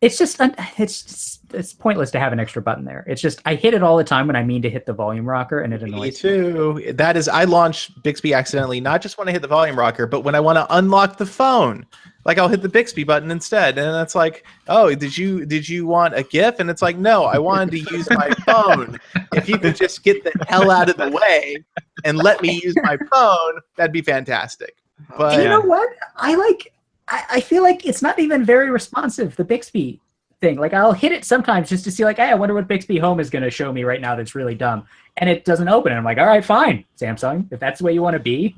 it's pointless to have an extra button there. It's just I hit it all the time when I mean to hit the volume rocker, and it annoys Me too. That is, I launch Bixby accidentally, not just when I hit the volume rocker, but when I want to unlock the phone. Like I'll hit the Bixby button instead, and it's like, oh, did you want a GIF? And it's like, no, I wanted to use my phone. If you could just get the hell out of the way and let me use my phone, that'd be fantastic. But And you know what? I feel like it's not even very responsive, the Bixby thing. Like I'll hit it sometimes just to see like, hey, I wonder what Bixby Home is going to show me right now that's really dumb. And it doesn't open. And I'm like, all right, fine, Samsung. If that's the way you want to be,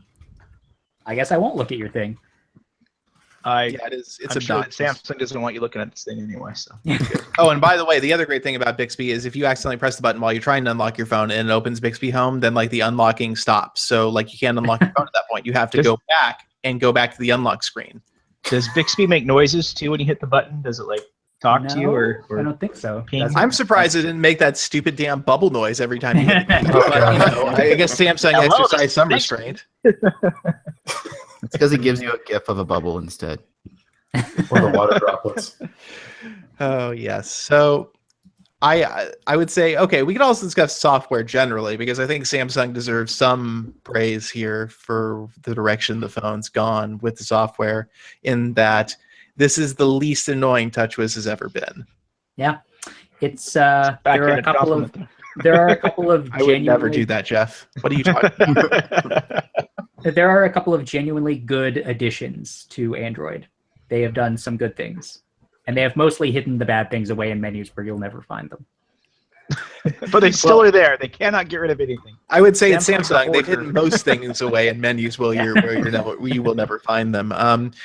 I guess I won't look at your thing. It's I'm sure that Samsung doesn't want you looking at this thing anyway. So. Oh, and by the way, the other great thing about Bixby is if you accidentally press the button while you're trying to unlock your phone and it opens Bixby Home, then like the unlocking stops. So like you can't unlock your phone at that point. You have to go back to the unlock screen. Does Bixby make noises too when you hit the button? Does it like talk to you or I don't think so. I'm surprised it didn't make that stupid damn bubble noise every time you hit it. But, you know, I guess Samsung exercised some restraint. It's because it gives you a GIF of a bubble instead. Or the water droplets. Oh yes. So I would say, okay, we could also discuss software generally because I think Samsung deserves some praise here for the direction the phone's gone with the software, in that this is the least annoying TouchWiz has ever been. Yeah, it's there are a couple of I would never do that, Jeff. What are you talking about? There are a couple of genuinely good additions to Android. They have done some good things. And they have mostly hidden the bad things away in menus where you'll never find them. But they still are there. They cannot get rid of anything. I would say it's Samsung. They've hidden most things away in menus where you will never find them.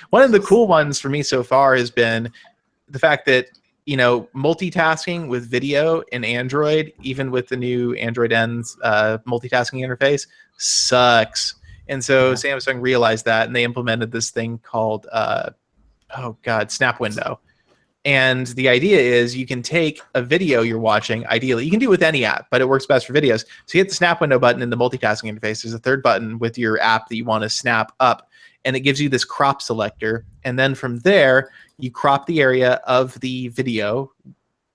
One of the cool ones for me so far has been the fact that, you know, multitasking with video in Android, even with the new Android N's multitasking interface, sucks. And so Samsung realized that, and they implemented this thing called Snap Window. And the idea is you can take a video you're watching, ideally. You can do it with any app, but it works best for videos. So you hit the Snap Window button in the multitasking interface. There's a third button with your app that you want to snap up, and it gives you this crop selector. And then from there, you crop the area of the video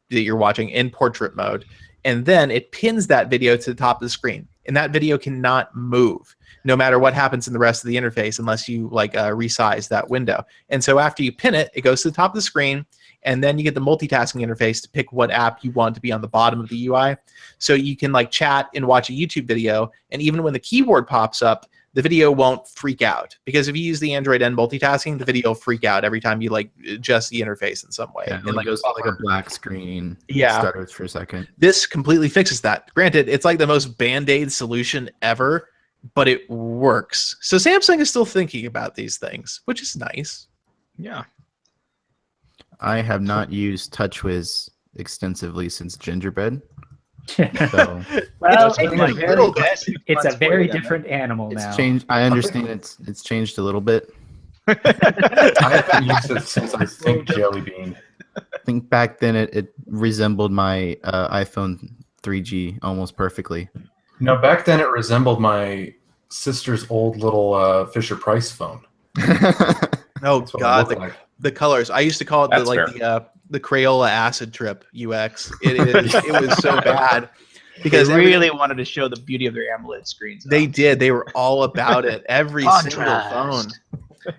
that you're watching in portrait mode, and then it pins that video to the top of the screen. And that video cannot move, no matter what happens in the rest of the interface, unless you resize that window. And so after you pin it, it goes to the top of the screen, and then you get the multitasking interface to pick what app you want to be on the bottom of the UI. So you can like chat and watch a YouTube video, and even when the keyboard pops up, the video won't freak out. Because if you use the Android N multitasking, the video will freak out every time you like adjust the interface in some way. Yeah, it goes to like a black screen. Yeah. Stutters for a second. This completely fixes that. Granted, it's like the most band-aid solution ever, but it works. So Samsung is still thinking about these things, which is nice. Yeah. I have not used TouchWiz extensively since Gingerbread. So Well, it's a very different animal it's now. changed. I understand it's changed a little bit. I haven't used it since I think Jelly Bean. I think back then it resembled my iPhone 3G almost perfectly. No, back then it resembled my sister's old little Fisher Price phone. Oh That's what it God, looked like. the colors. I used to call it That's the Crayola acid trip UX. It was so bad because they really wanted to show the beauty of their AMOLED screens. they did. They were all about it. Every single phone.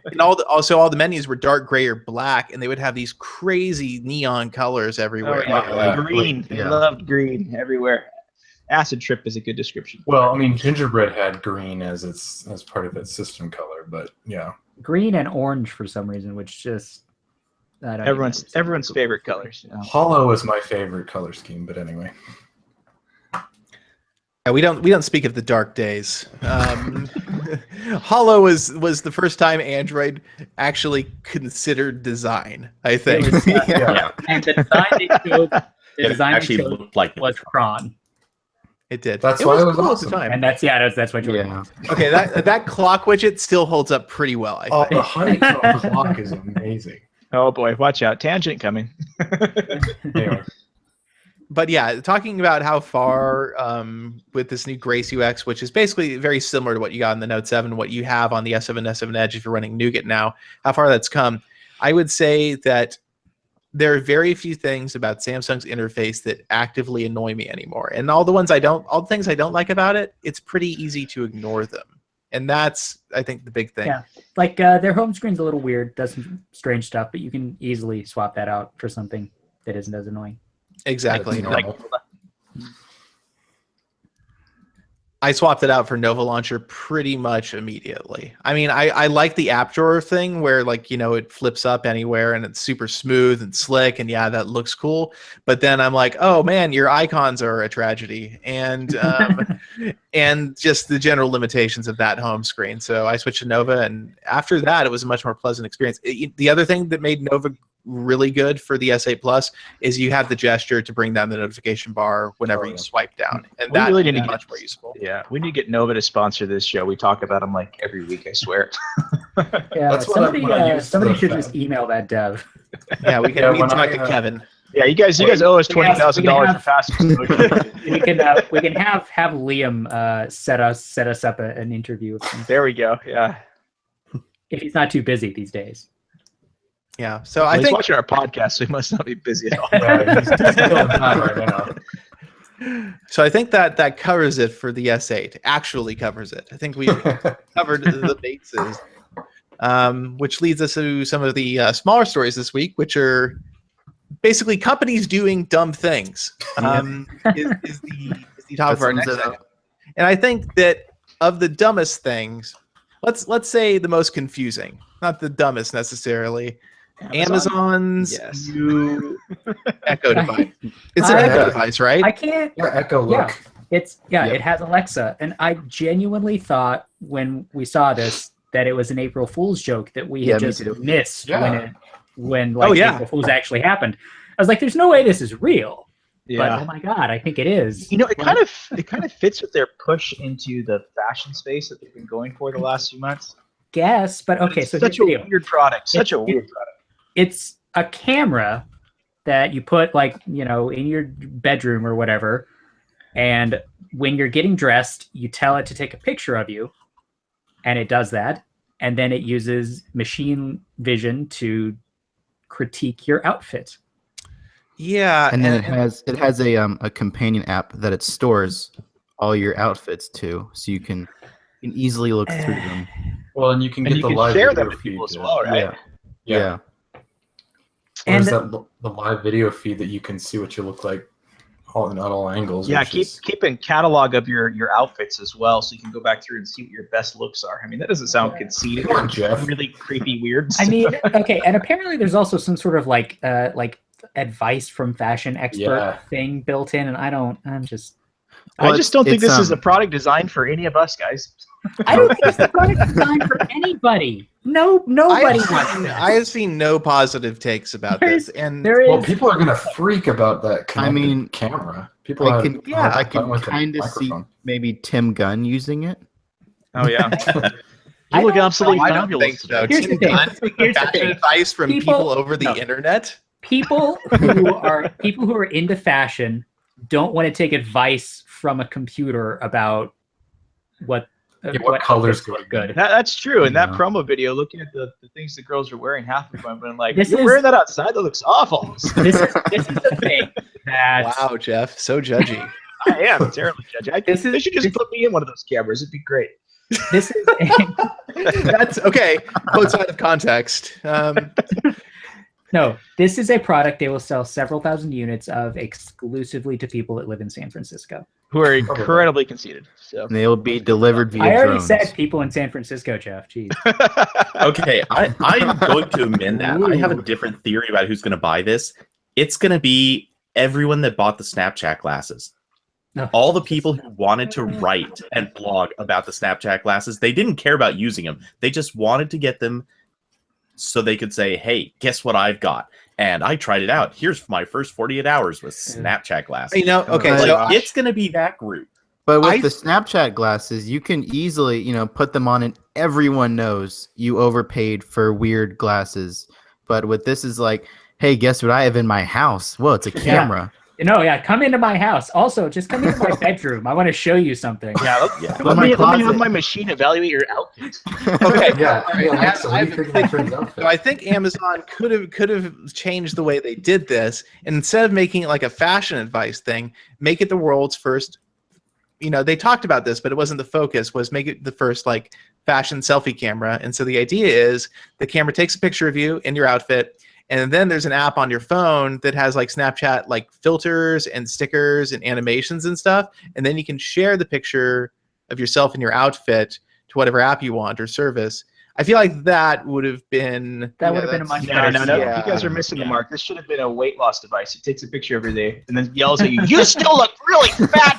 And all the menus were dark gray or black, and they would have these crazy neon colors everywhere. Green. They loved green everywhere. Acid trip is a good description. Well, I mean, Gingerbread had green as part of its system color, but yeah. Green and orange for some reason, which just I don't Everyone's favorite colors. You know? Hollow is my favorite color scheme, but anyway. Yeah, we don't speak of the dark days. Hollow was the first time Android actually considered design, I think. And the design they showed, Looked like was Cron. It did. That's it why was it was cool awesome. at the time. And that's what you Yeah. Okay, that clock widget still holds up pretty well, I Oh, think. the honeycomb clock is amazing. Oh boy, watch out! Tangent coming. Anyway. But yeah, talking about how far with this new Grace UX, which is basically very similar to what you got in the Note 7, what you have on the S7, S7 Edge if you're running Nougat now, how far that's come. I would say that there are very few things about Samsung's interface that actively annoy me anymore. And all the things I don't like about it, it's pretty easy to ignore them. And that's, I think, the big thing. Yeah, like their home screen's a little weird, does some strange stuff, but you can easily swap that out for something that isn't as annoying. Exactly. That's Like, normal. I swapped it out for Nova Launcher pretty much immediately. I mean, I like the app drawer thing where, like, you know, it flips up anywhere and it's super smooth and slick, and yeah, that looks cool. But then I'm like, oh man, your icons are a tragedy, and and just the general limitations of that home screen. So I switched to Nova, and after that, it was a much more pleasant experience. The other thing that made Nova really good for the S8 Plus is you have the gesture to bring down the notification bar whenever you swipe down, and We that really is need to much get- more useful. Yeah, we need to get Nova to sponsor this show. We talk about them like every week, I swear. Yeah, That's what somebody I use somebody for should the just fan. email that dev. Yeah, we can Yeah, we can when talk I, to Kevin. Yeah, you guys owe us We can $20,000 for have- fast exposure. we can have Liam set us up an interview with him, There we go. Yeah. if he's not too busy these days. Yeah, so Well, I he's think watching our podcast, so he must not be busy at all. Yeah, he's feeling bad right now. I think that covers it for the S8. Actually covers it. I think we covered the bases, which leads us to some of the smaller stories this week, which are basically companies doing dumb things. Is the topic of our next item. And I think that of the dumbest things, let's say the most confusing, not the dumbest necessarily. Amazon's Yes. new Echo device. It's an I- Echo device, right? I can't. Yeah, Echo look. Yeah, Yep. it has Alexa, and I genuinely thought when we saw this that it was an April Fool's joke that we Yeah, had me just too. missed Yeah. when Oh, yeah. April Fool's actually happened. I was like, "There's no way this is real," but Yeah. oh my god, I think it is. You know, it kind of fits with their push into the fashion space that they've been going for the last few months. Guess, but okay, It's so such here's a the deal. weird product. Such a It's- weird product. It's a camera that you put, like, you know, in your bedroom or whatever, and when you're getting dressed, you tell it to take a picture of you, and it does that, and then it uses machine vision to critique your outfit. Yeah, And then it has a companion app that it stores all your outfits to, so you can easily look through them. Well, and you can And get you the can live share video them with feed people as too. well, right? Yeah. Or And is that the live video feed that you can see what you look like on all angles? Yeah, which is- keep a catalog of your outfits as well, so you can go back through and see what your best looks are. I mean, that doesn't sound conceited. Come on, Jeff. Really creepy, weird. I mean, okay, and apparently there's also some sort of like advice from fashion expert Yeah. thing built in, and I'm just I just don't think it's, this is a product designed for any of us guys. I don't think it's the product designed for anybody. Nobody wants this. I have seen no positive takes about this, and There is Well, people are gonna freak about that. Connected camera. People I have can a hard I time can with the kind of see microphone. maybe Tim Gunn using it. Oh yeah, I you look don't- absolutely I don't fabulous. think so. Here's the Tim thing. Gunn, Here's the fashion thing. advice from People- people over the no. internet. people who are into fashion don't want to take advice from a computer about what what colors outfits look look good. That's true. In that Yeah. promo video, looking at the things the girls are wearing, half of them, I'm like, This you're is- wearing that outside? That looks awful. This is the thing that Wow, Jeff, so judgy. I am terribly judgy. This is- They should just this- put me in one of those cameras. It'd be great. this is That's okay. Outside of context. no, this is a product they will sell several thousand units of exclusively to people that live in San Francisco. Who are Probably. incredibly conceited. So And they'll be delivered via I already drones. said people in San Francisco, Jeff. Jeez. Okay, I'm going to amend that. I have a different theory about who's going to buy this. It's going to be everyone that bought the Snapchat glasses. No. All the people who wanted to write and blog about the Snapchat glasses, they didn't care about using them. They just wanted to get them so they could say, hey, guess what I've got? And I tried it out. Here's my first 48 hours with Snapchat glasses. You know, okay, Like, so Like, it's going to be that group. But with I- the Snapchat glasses, you can easily, put them on and everyone knows you overpaid for weird glasses. But with this is like, hey, guess what I have in my house? Well, it's a camera. No, yeah, come into my house. Also, just come into my bedroom. I want to show you something. Yeah, let my me have closet. my machine evaluate your outfit. Okay. Yeah. All Hey, right, Alexa, what I do you have think a of my big- friend's outfit? So I think Amazon could have changed the way they did this, and instead of making it like a fashion advice thing, make it the world's first. They talked about this, but it wasn't the focus. Was make it the first like fashion selfie camera, and so the idea is the camera takes a picture of you in your outfit. And then there's an app on your phone that has like Snapchat like filters and stickers and animations and stuff. And then you can share the picture of yourself in your outfit to whatever app you want or service. I feel like that would have been That would have been a much No, better. no, no. Yeah. You guys are missing the mark. This should have been a weight loss device. It takes a picture every day and then yells at you. You still look really fat.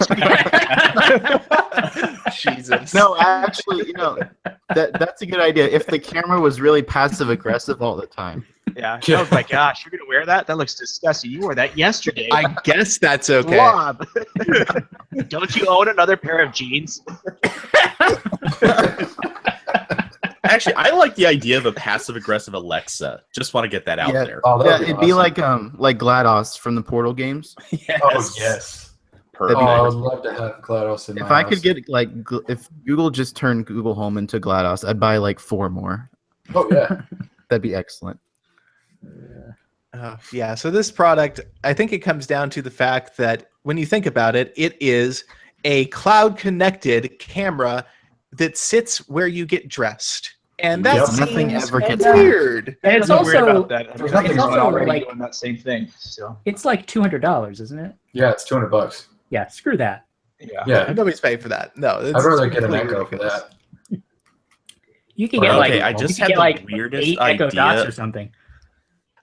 Jesus. No, actually, that's a good idea. If the camera was really passive aggressive all the time. Yeah. Oh my gosh, you're gonna wear that? That looks disgusting. You wore that yesterday. I guess that's okay. Slob. Don't you own another pair of jeans? Actually, I like the idea of a passive-aggressive Alexa. Just want to get that out there. Oh, Yeah, that'd it'd be awesome. like GLaDOS from the Portal games. Yes. Oh, yes. Perfect. Oh, I would love to have GLaDOS in my If I house. could get if Google just turned Google Home into GLaDOS, I'd buy like 4 more. Oh, yeah. That'd be excellent. Yeah, so this product, I think it comes down to the fact that when you think about it, it is a cloud-connected camera that sits where you get dressed. And that Yep. seems Nothing ever gets weird. And it's I'm weird also about that. There's nothing it's wrong also already like doing that same thing. So it's like $200, isn't it? Yeah, it's $200. Yeah, screw that. yeah. Yeah. Nobody's paying for that. No, I'd rather get an completely Echo for ridiculous. that. You can Or- get like Okay, I you just can had get the like weirdest 8 Echo Dots idea. or something.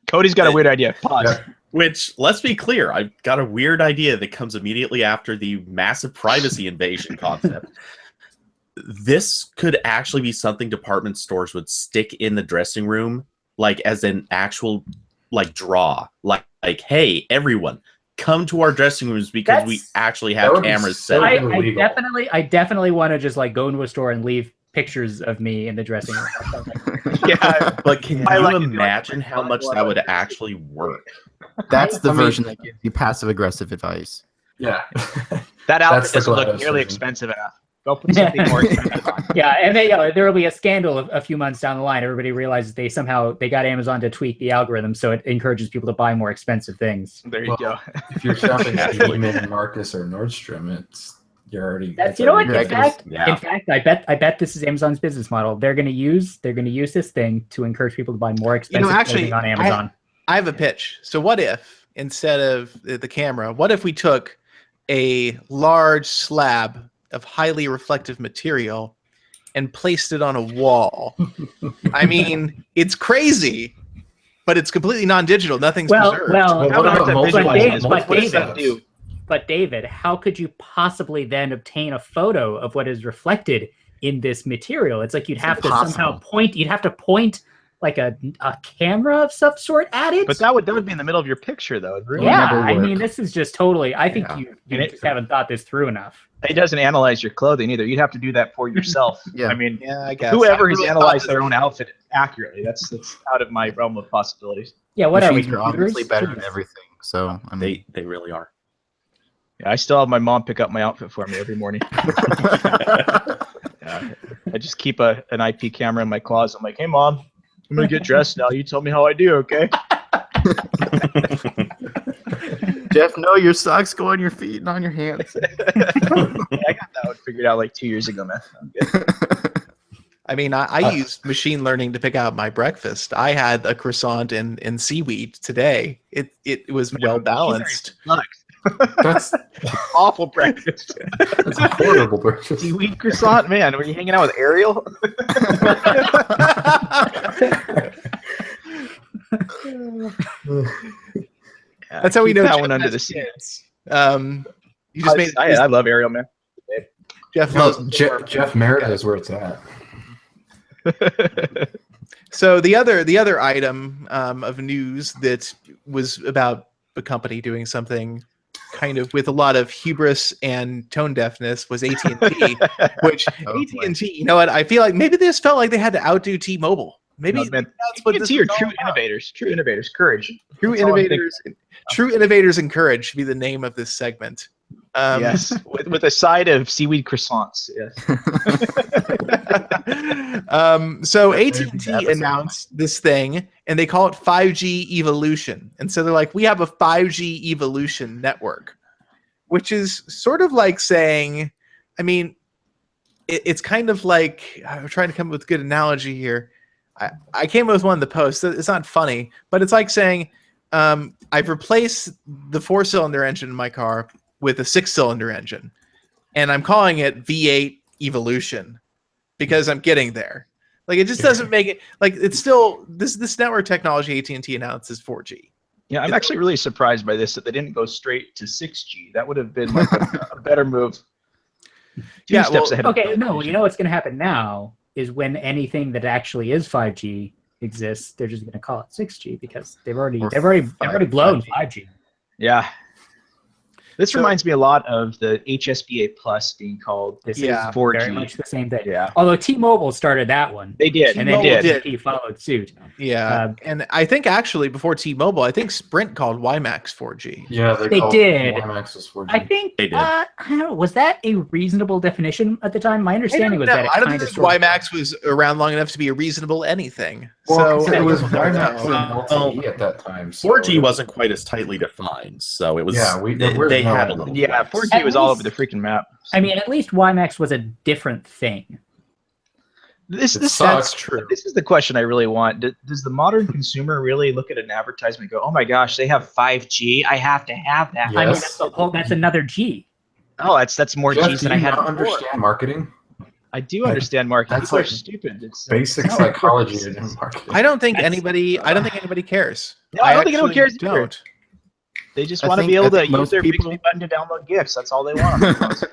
Cody's got a weird idea. Pause. Yeah. Which, let's be clear, I've got a weird idea that comes immediately after the massive privacy invasion concept. This could actually be something department stores would stick in the dressing room, like as an actual like draw. Like hey, everyone, come to our dressing rooms because we That's- actually That have would be cameras so set up. good. Illegal. I definitely want to just like go into a store and leave pictures of me in the dressing room. Yeah. But can I you like to do it. imagine how much that would actually work? That's the I mean- version that gives you passive aggressive advice. Yeah. That That's outfit the doesn't look GLaDOS nearly version. expensive enough. Go put something more expensive on. Yeah, and then, there will be a scandal a few months down the line. Everybody realizes they got Amazon to tweak the algorithm so it encourages people to buy more expensive things. There you Well, go. If you're shopping at Naturally. Neiman Marcus or Nordstrom, you're already. That's you know what? Yeah, In fact, Yeah. in fact, I bet this is Amazon's business model. They're going to use this thing to encourage people to buy more expensive actually, clothing on Amazon. I have a pitch. So what if, instead of the camera, what if we took a large slab of highly reflective material and placed it on a wall? I mean, it's crazy, but it's completely non-digital. Nothing's preserved. Well, what about but multiple- Dave- multiple but Dave- setups? But David, how could you possibly then obtain a photo of what is reflected in this material? It's like you'd have to somehow point. You'd have to point like a camera of some sort at it. But that would be in the middle of your picture though. It really yeah, never I work. mean, this is just totally. I think Yeah. you And it- just haven't thought this through enough. It doesn't analyze your clothing either. You'd have to do that for yourself. Yeah. I mean, Yeah, I guess. whoever I has really analyzed thought their own outfit accurately, that's out of my realm of possibilities. Yeah, what are we? Machines are obviously computers? better than everything. So I mean, They really are. Yeah, I still have my mom pick up my outfit for me every morning. Yeah, I just keep an IP camera in my closet. I'm like, hey mom, I'm gonna get dressed now. You tell me how I do, okay? Jeff, no, your socks go on your feet and on your hands. Yeah, I got that one figured out like 2 years ago, man. I'm good. I mean, I used machine learning to pick out my breakfast. I had a croissant and seaweed today. It was well balanced. That's Awful breakfast. that's a horrible breakfast. Seaweed croissant, man. Were you hanging out with Ariel? Yeah, That's how we keep know that Jeff one under has the seat. kids. You just made I love Ariel, man. Jeff No, loves Jeff Merida is where it's at. So the other item of news that was about a company doing something kind of with a lot of hubris and tone deafness was AT&T, which Oh, boy. AT&T, you know what? I feel like maybe this felt like they had to outdo T-Mobile. maybe No, man, that's what this AT&T are is all true about. innovators. True innovators. Courage. True That's all I'm innovators. True innovators and courage should be the name of this segment. Yes, with a side of seaweed croissants. Yes. So That may be the AT&T episode. announced this thing, and they call it 5G Evolution. And so they're like, we have a 5G Evolution network, which is sort of like saying, I mean, it's kind of like, I'm trying to come up with a good analogy here. I came up with one in the post. It's not funny, but it's like saying, I've replaced the 4-cylinder engine in my car with a 6-cylinder engine, and I'm calling it V8 Evolution because I'm getting there. Like, it just doesn't make it, like, it's still this network technology AT&T announced is 4G. Yeah, I'm actually really surprised by this that they didn't go straight to 6G. That would have been like a better move. Two steps ahead. Okay, no, you know what's going to happen now is when anything that actually is 5G exists, they're just going to call it 6G because they've already blown 5G. Yeah. This reminds me a lot of the HSBA Plus being called This is 4G. very much the same thing. Yeah. Although T-Mobile started that one. They did. And They then did. AT&T followed suit. Yeah, and I think actually before T-Mobile, I think Sprint called WiMAX 4G. Yeah, They called did. WiMAX was 4G. I think They did. I don't know, was that a reasonable definition at the time? My understanding was that it I don't kind think of sort of WiMAX was around long enough to be a reasonable anything. Well, So it was I WiMAX don't and know. LTE at that time. So 4G wasn't quite as tightly defined, so it was. Yeah, they had a little. Yeah, flex. 4G At was all least- over the freaking map. I mean, at least WiMAX was a different thing. This It this sucks. that's true. This is the question I really want. Does the modern consumer really look at an advertisement and go, "Oh my gosh, they have 5G. I have to have that." Yeah. I mean, Yes. that's another G. Oh, that's more Jeff, G's do than I you had not before. understand marketing? I do understand marketing. That's People are like stupid. It's Basic no, psychology it's- in marketing. I don't think That's- anybody cares. No, I don't think anyone actually cares either. don't. They just I want to think- be I able to think use most their people- Bixby button to download GIFs. That's all they want.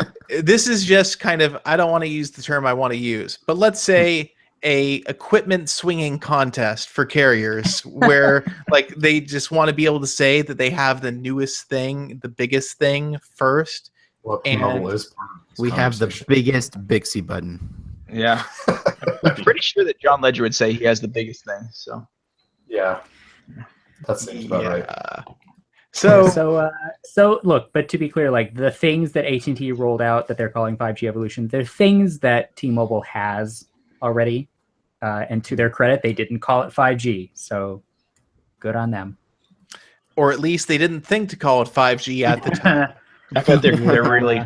This is just kind of, I don't want to use the term I want to use, but let's say a equipment swinging contest for carriers where like they just want to be able to say that they have the newest thing, the biggest thing first. Well, And T-Mobile is part of this We have the conversation. biggest Bixby button. Yeah. I'm pretty sure that John Ledger would say he has the biggest thing. So Yeah, that seems about right. So So look, but to be clear, like the things that AT&T rolled out that they're calling 5G evolution, they're things that T-Mobile has already, and to their credit, they didn't call it 5G. So good on them. or at least they didn't think to call it 5G at the time. I bet they're really.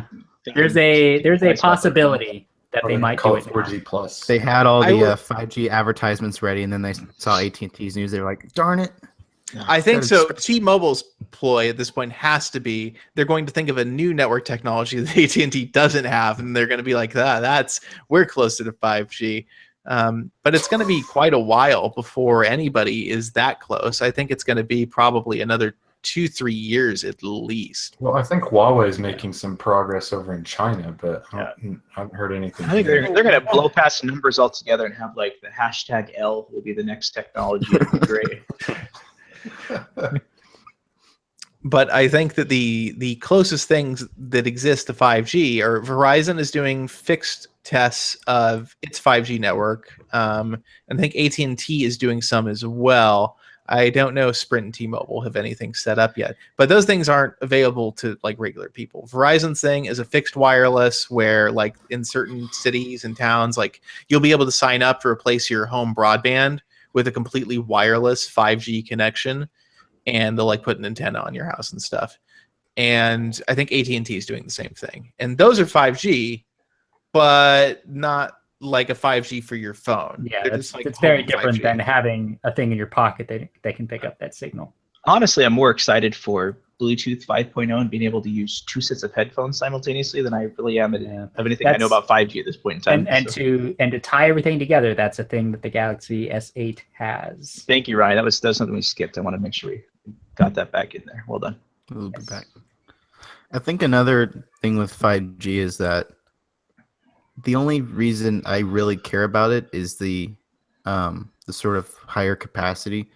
There's a twice about possibility that Or they they might call do it it. 4G plus. They had all I the would- 5G advertisements ready, and then they saw AT&T's news. They were like, "Darn it!" I think Started so. scratching. T-Mobile's ploy at this point has to be they're going to think of a new network technology that AT&T doesn't have, and they're going to be like, we're closer to 5G. But it's going to be quite a while before anybody is that close. I think it's going to be probably another 2-3 years at least. Well, I think Huawei is making some progress over in China, but I haven't heard anything. I think here. they're going to blow past numbers altogether and have like the hashtag L will be the next technology. It'll be great. But I think that the closest things that exist to 5G are Verizon is doing fixed tests of its 5G network. And I think AT&T is doing some as well. I don't know if Sprint and T-Mobile have anything set up yet, but those things aren't available to like regular people. Verizon's thing is a fixed wireless where like in certain cities and towns, like you'll be able to sign up to replace your home broadband with a completely wireless 5G connection, and they'll like put an antenna on your house and stuff. And I think AT&T is doing the same thing. And those are 5G, but not like a 5G for your phone. Yeah, They're it's, just, like, it's very home different 5G. than having a thing in your pocket that can pick up that signal. Honestly, I'm more excited for Bluetooth 5.0 and being able to use two sets of headphones simultaneously than I really am of anything I know about 5G at this point in time. And So, to tie everything together, that's a thing that the Galaxy S8 has. thank you, Ryan. That's something we skipped. I want to make sure we got that back in there. Well done. We'll be back. I think another thing with 5G is that the only reason I really care about it is the sort of higher capacity,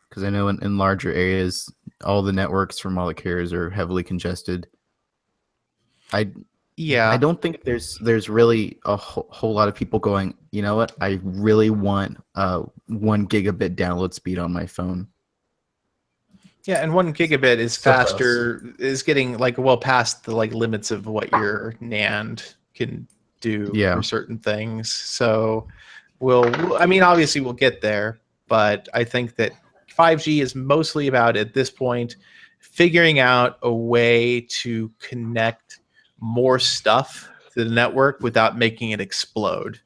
because I know in larger areas all the networks from all the carriers are heavily congested. Yeah. I don't think there's really a whole lot of people going, you know what? I really want 1 gigabit download speed on my phone. Yeah, and 1 gigabit is Still fast. faster, is getting like well past the like limits of what your NAND can do Yeah. for certain things. So I mean, obviously we'll get there, but I think that 5G is mostly about at this point figuring out a way to connect more stuff to the network without making it explode.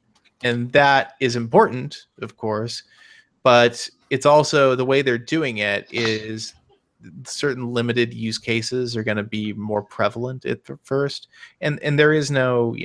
And that is important, of course, but it's also the way they're doing it is certain limited use cases are going to be more prevalent at first, and there is no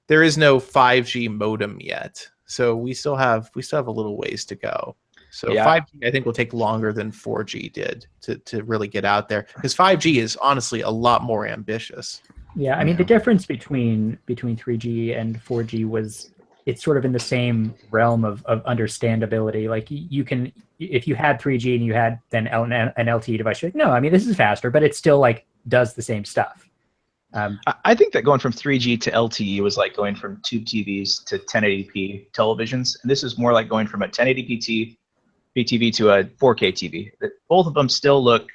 there is no 5G modem yet, so we still have a little ways to go. So Yeah. 5G I think will take longer than 4G did to really get out there, because 5G is honestly a lot more ambitious. Yeah, I mean, the difference between 3G and 4G was it's sort of in the same realm of understandability. Like you can, if you had 3G and you had then an LTE device, you're like, no, I mean, this is faster, but it still like does the same stuff. I think that going from 3G to LTE was like going from tube TVs to 1080p televisions, and this is more like going from a 1080p TV to a 4K TV. Both of them still look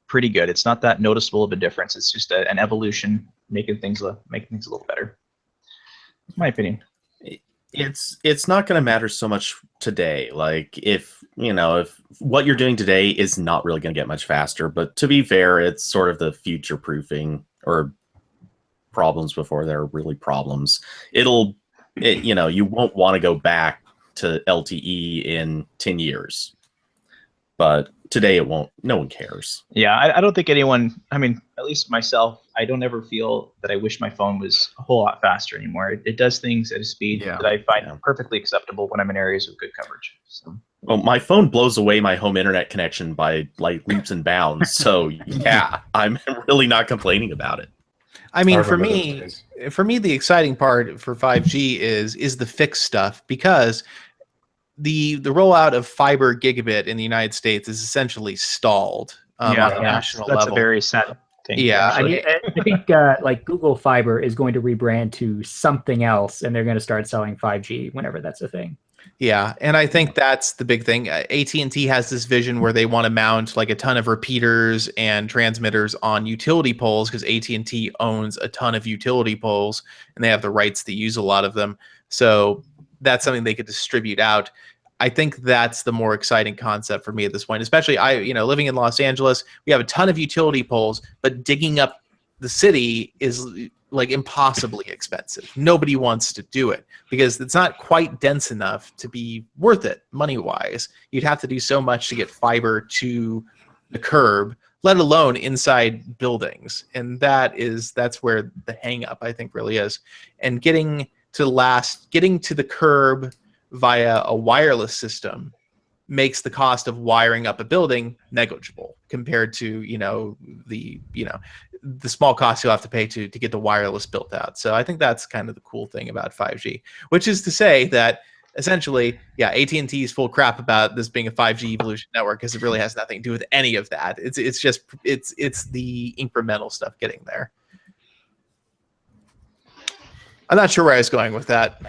pretty good. It's not that noticeable of a difference. It's just an evolution, making things a little better. My opinion. It's not going to matter so much today. Like if what you're doing today is not really going to get much faster, but to be fair, it's sort of the future proofing or problems before there are really problems. You won't want to go back to LTE in 10 years, but today it won't. No one cares. Yeah, I don't think anyone, I mean, at least myself, I don't ever feel that I wish my phone was a whole lot faster anymore. It does things at a speed that I find perfectly acceptable when I'm in areas with good coverage. So. Well, my phone blows away my home internet connection by like leaps and bounds. So yeah, I'm really not complaining about it. I mean, for me, the exciting part for 5G is the fixed stuff, because the rollout of fiber gigabit in the United States is essentially stalled on a national level. That's a very sad thing. Yeah, I mean, I think like Google Fiber is going to rebrand to something else, and they're going to start selling 5G whenever that's a thing. Yeah, and I think that's the big thing. AT&T has this vision where they want to mount like a ton of repeaters and transmitters on utility poles, because AT&T owns a ton of utility poles and they have the rights to use a lot of them. So that's something they could distribute out. I think that's the more exciting concept for me at this point, especially living in Los Angeles, we have a ton of utility poles, but digging up the city is like impossibly expensive. Nobody wants to do it because it's not quite dense enough to be worth it money wise. You'd have to do so much to get fiber to the curb, let alone inside buildings. And that's where the hang up I think really is. And getting to the curb via a wireless system makes the cost of wiring up a building negligible compared to the small cost you'll have to pay to get the wireless built out. So I think that's kind of the cool thing about 5G, which is to say that essentially, yeah, AT&T is full crap about this being a 5G evolution network because it really has nothing to do with any of that. It's just the incremental stuff getting there. I'm not sure where I was going with that.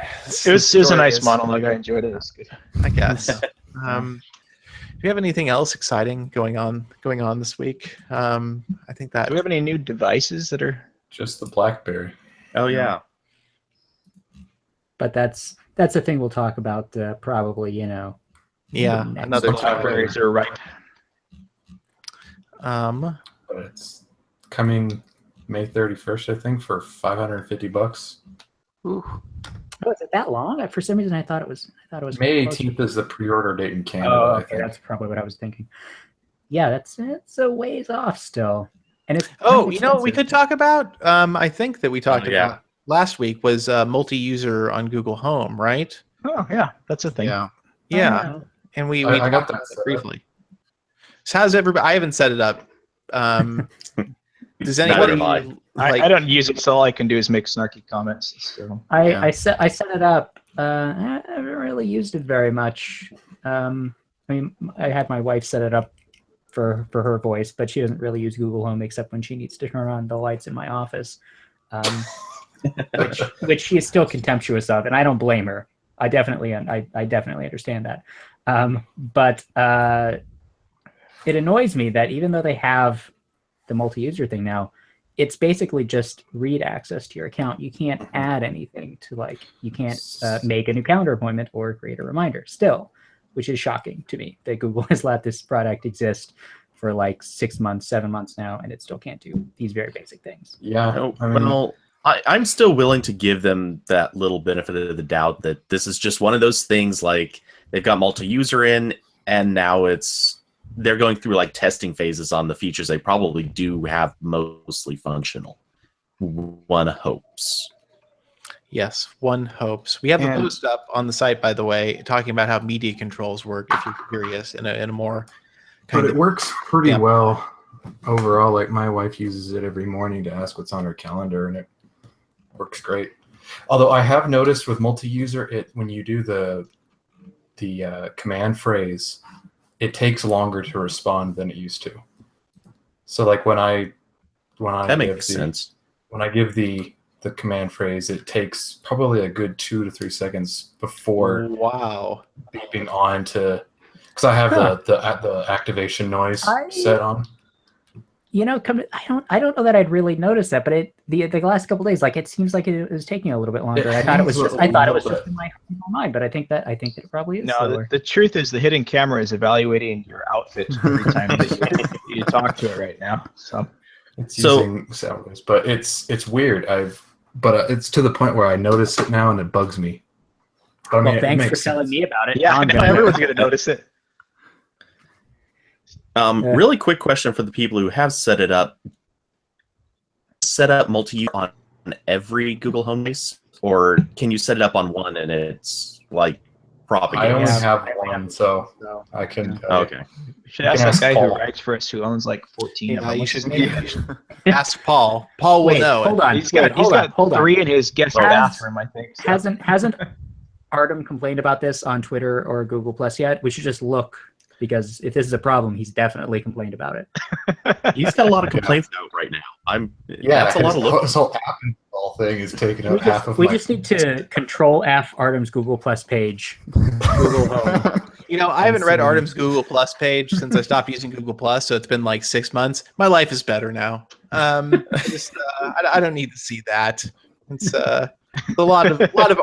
It was a nice monologue. I enjoyed it. It was good. I guess. Do we have anything else exciting going on this week? I think that. Do we have any new devices that are just the BlackBerry? Oh yeah. But that's a thing we'll talk about probably. Yeah, another BlackBerries are ripe. But it's coming May 31st, I think, for $550. Ooh. Oh, is it that long? For some reason, I thought it was. May 18th is the pre-order date in Canada. Oh, I okay, think. that's probably what I was thinking. Yeah, it's a ways off still, and it's. We could talk about. I think that we talked about last week was multi-user on Google Home, right? Oh yeah, that's a thing. Yeah, and we I got talked about that it briefly. So how's everybody? I haven't set it up. Does anybody? I don't use it, so all I can do is make snarky comments. So. I set it up. I haven't really used it very much. I mean, I had my wife set it up for her voice, but she doesn't really use Google Home except when she needs to turn on the lights in my office. which she is still contemptuous of, and I don't blame her. I definitely understand that. But it annoys me that even though they have the multi-user thing now, it's basically just read access to your account. You can't add anything to, like, you can't make a new calendar appointment or create a reminder still, which is shocking to me that Google has let this product exist for like 6 months, 7 months now, and it still can't do these very basic things. Yeah. I mean, Well, I'm still willing to give them that little benefit of the doubt that this is just one of those things, like they've got multi-user in, and now they're going through like testing phases on the features they probably do have mostly functional. One hopes. Yes, one hopes. We have a post up on the site, by the way, talking about how media controls work, if you're curious, in a more but it works pretty well overall. Like, my wife uses it every morning to ask what's on her calendar, and it works great. Although I have noticed with multi-user, when you do the command phrase, it takes longer to respond than it used to. So like when I makes sense. When I give the command phrase, it takes probably a good 2 to 3 seconds before beeping on to, because I have the activation noise set on. You know, I don't know that I'd really noticed that, but the last couple of days, like, it seems like it was taking a little bit longer. I thought it was just in my mind, but I think that it probably is. No, the truth is the hidden camera is evaluating your outfit every time that you talk to it right now. So it's using sound waves, but it's weird. But it's to the point where I notice it now and it bugs me. But I mean, well, thanks for telling me about it. Yeah, everyone's gonna notice it. Really quick question for the people who have set it up. Set up multi-use on every Google Home device, or can you set it up on one and it's like propagates? I only have one, so I can. Okay. You should ask that guy who writes for us who owns like 14 of them. You should ask Paul. Paul will know. Hold on. He's got 3 in his guest bathroom, I think. So. Hasn't Artem complained about this on Twitter or Google Plus yet? We should just look. Because if this is a problem, he's definitely complained about it. He's got a lot of complaints out right now. That's a lot of look. This whole app install thing is taking up half of we just need to Control F Artem's Google Plus page. Google Home. You know, I haven't read Artem's Google Plus page since I stopped using Google Plus, so it's been like 6 months. My life is better now. I don't need to see that. It's a lot of Artem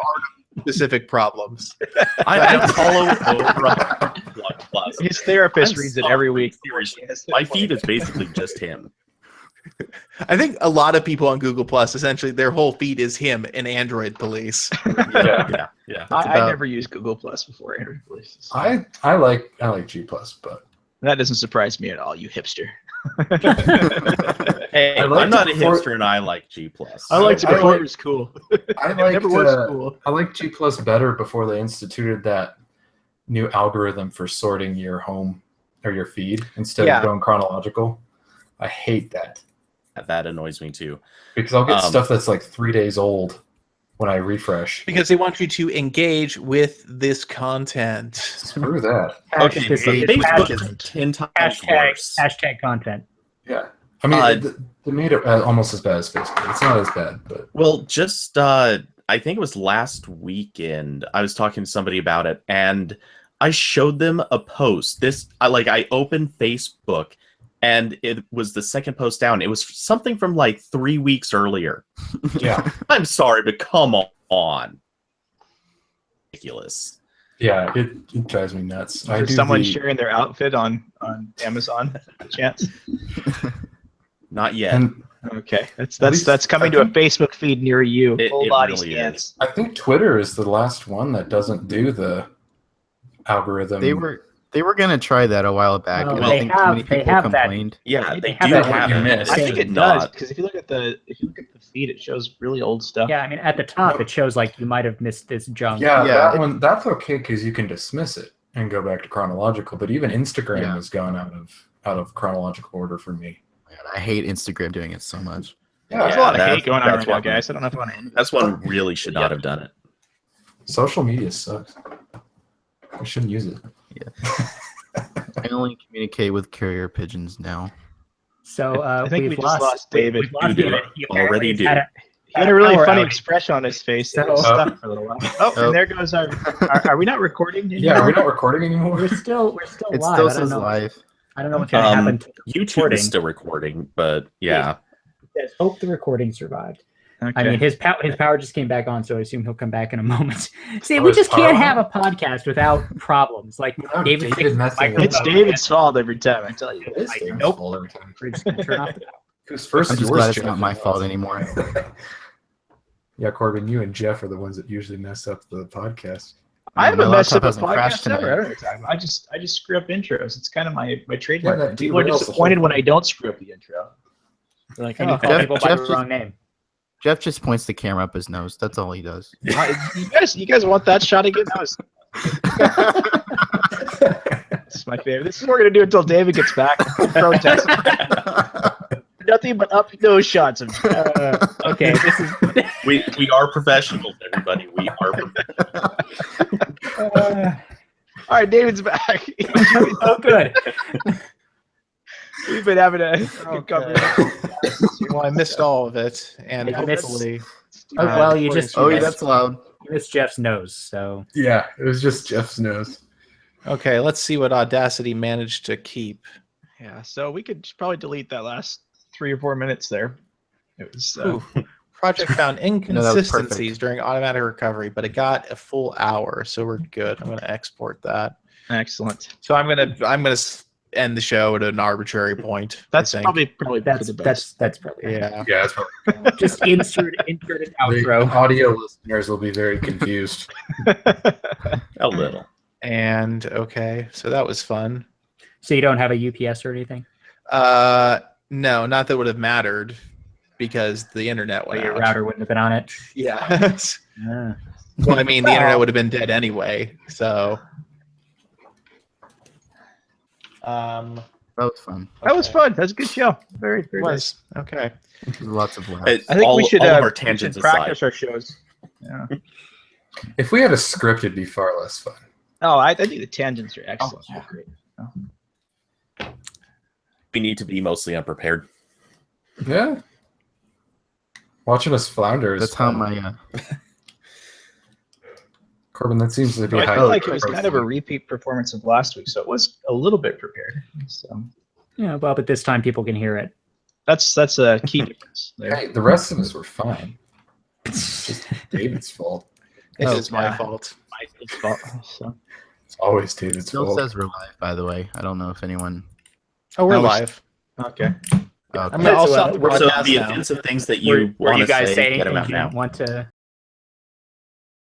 specific problems. I follow over Plus. His therapist reads it every week. My feed is basically just him. I think a lot of people on Google Plus, essentially, their whole feed is him and Android Police. Yeah. I never used Google Plus before Android Police. I like G Plus, but that doesn't surprise me at all, you hipster. Hey, I'm not a hipster, and I like G Plus. I liked it before it was cool. I like G Plus better before they instituted that new algorithm for sorting your home or your feed instead of going chronological. I hate that. That annoys me too. Because I'll get stuff that's like 3 days old when I refresh. Because they want you to engage with this content. Screw that. Okay, Facebook is 10 times worse. Hashtag content. Yeah. I mean, they made it almost as bad as Facebook. It's not as bad, but... Well, just, I think it was last weekend, I was talking to somebody about it, and I showed them a post. I opened Facebook, and it was the second post down. It was something from like 3 weeks earlier. Yeah. I'm sorry, but come on. Ridiculous. Yeah, it drives me nuts. Is someone sharing their outfit on Amazon? Chance? Not yet. And okay, that's coming to a Facebook feed near you. Full body really scans. is. I think Twitter is the last one that doesn't do the algorithm. They were gonna try that a while back, and I think too many people complained. Yeah, they have do that have what you it. missed. I think it does, because if you look at the feed, it shows really old stuff. Yeah, I mean, at the top, it shows like you might have missed this junk. Yeah, that one, that's okay because you can dismiss it and go back to chronological. But even Instagram has gone out of chronological order for me. Man, I hate Instagram doing it so much. Yeah, there's a lot of hate going on right now, guys. I don't know if I want to. That's one really should not have done it. Social media sucks. I shouldn't use it. Yeah. I only communicate with carrier pigeons now. So I think we just lost David. Already do. He had a really power funny outage. expression on his face. It So- was stuck for a little while. Oh, Oh. and there goes our. Are we not recording? Yeah, are we not recording anymore? We're still It live. still I don't says know. live. I don't know what's going to happen to the YouTube recording. is still recording, but yeah. Let's hope the recording survived. Okay. I mean, his power just came back on, so I assume he'll come back in a moment. See, Oh, we his just power can't on? have a podcast without problems. Like Oh, David David fixed messing the with It's microphone. David's fault every time. I tell you. It is I- David's nope. fault every time. We're just gonna turn off the power. Who's first? I'm just yours, glad it's Jeff, not my and fault yours. anymore. Yeah, Corbin, you and Jeff are the ones that usually mess up the podcast. I haven't My messed up laptop a hasn't crashed podcast ever. I tonight. don't know what you're talking about. I just screw up intros. It's kind of my trademark. that thing. People are derails the disappointed whole when I don't screw up the intro. They're like, And you oh, call Jeff- people by Jeff the just- wrong name. Jeff just points the camera up his nose. That's all he does. you guys want that shot again? That was This is my favorite. This is what we're gonna do until David gets back. Protest. Nothing but up nose shots of. Okay, this is. We are professionals, everybody. We are professionals. All right, David's back. Oh, good. We've been having a good cover. Well, I missed all of it, and You missed- hopefully, Oh, well, you just Oh, you yeah, missed, that's loud. you missed Jeff's nose. So Yeah, it was just Jeff's nose. okay. Let's see what Audacity managed to keep. Yeah, so we could probably delete that last 3 or 4 minutes there. It was. Ooh. Project found was perfect. inconsistencies during automatic recovery, but it got a full hour, so we're good. I'm going to export that. Excellent. So I'm gonna end the show at an arbitrary point. I That's think. probably for that's the best. that's probably Yeah. Yeah, that's probably just inserted the outro. audio listeners will be very confused. A little. And okay, so that was fun. So you don't have a UPS or anything? No, not that would have mattered because the internet Or went your out. router wouldn't have been on it? Yeah. Ah. Well, I mean, the internet would have been dead anyway. So. That was fun. That was okay. fun. That was a good show. Very, It very nice. was okay. Lots of laughs. It- I think all, we should, all of we our should tangents practice aside. our shows. Yeah. If we had a script, it'd be far less fun. Oh, I think the tangents are excellent. yeah. They're great. We need to be mostly unprepared. Yeah. Watching us flounder is That's how fun. my Corbin, that seems to be I how feel you like it was approach kind of a it. repeat performance of last week, so it was a little bit prepared. So Yeah, well, but this time people can hear it. that's a key difference there. Hey, the rest of us were fine. It's just David's fault. It Oh, is my yeah. fault. My fault. So. It's always David's still fault. says we're live, by the way. I don't know if anyone. Oh, we're No, we- live. Okay. Oh, I'm gonna, I'll So, stop the we're- So broadcast the now. offensive things that Were you you want to guys say, saying get them things out you now. didn't want to?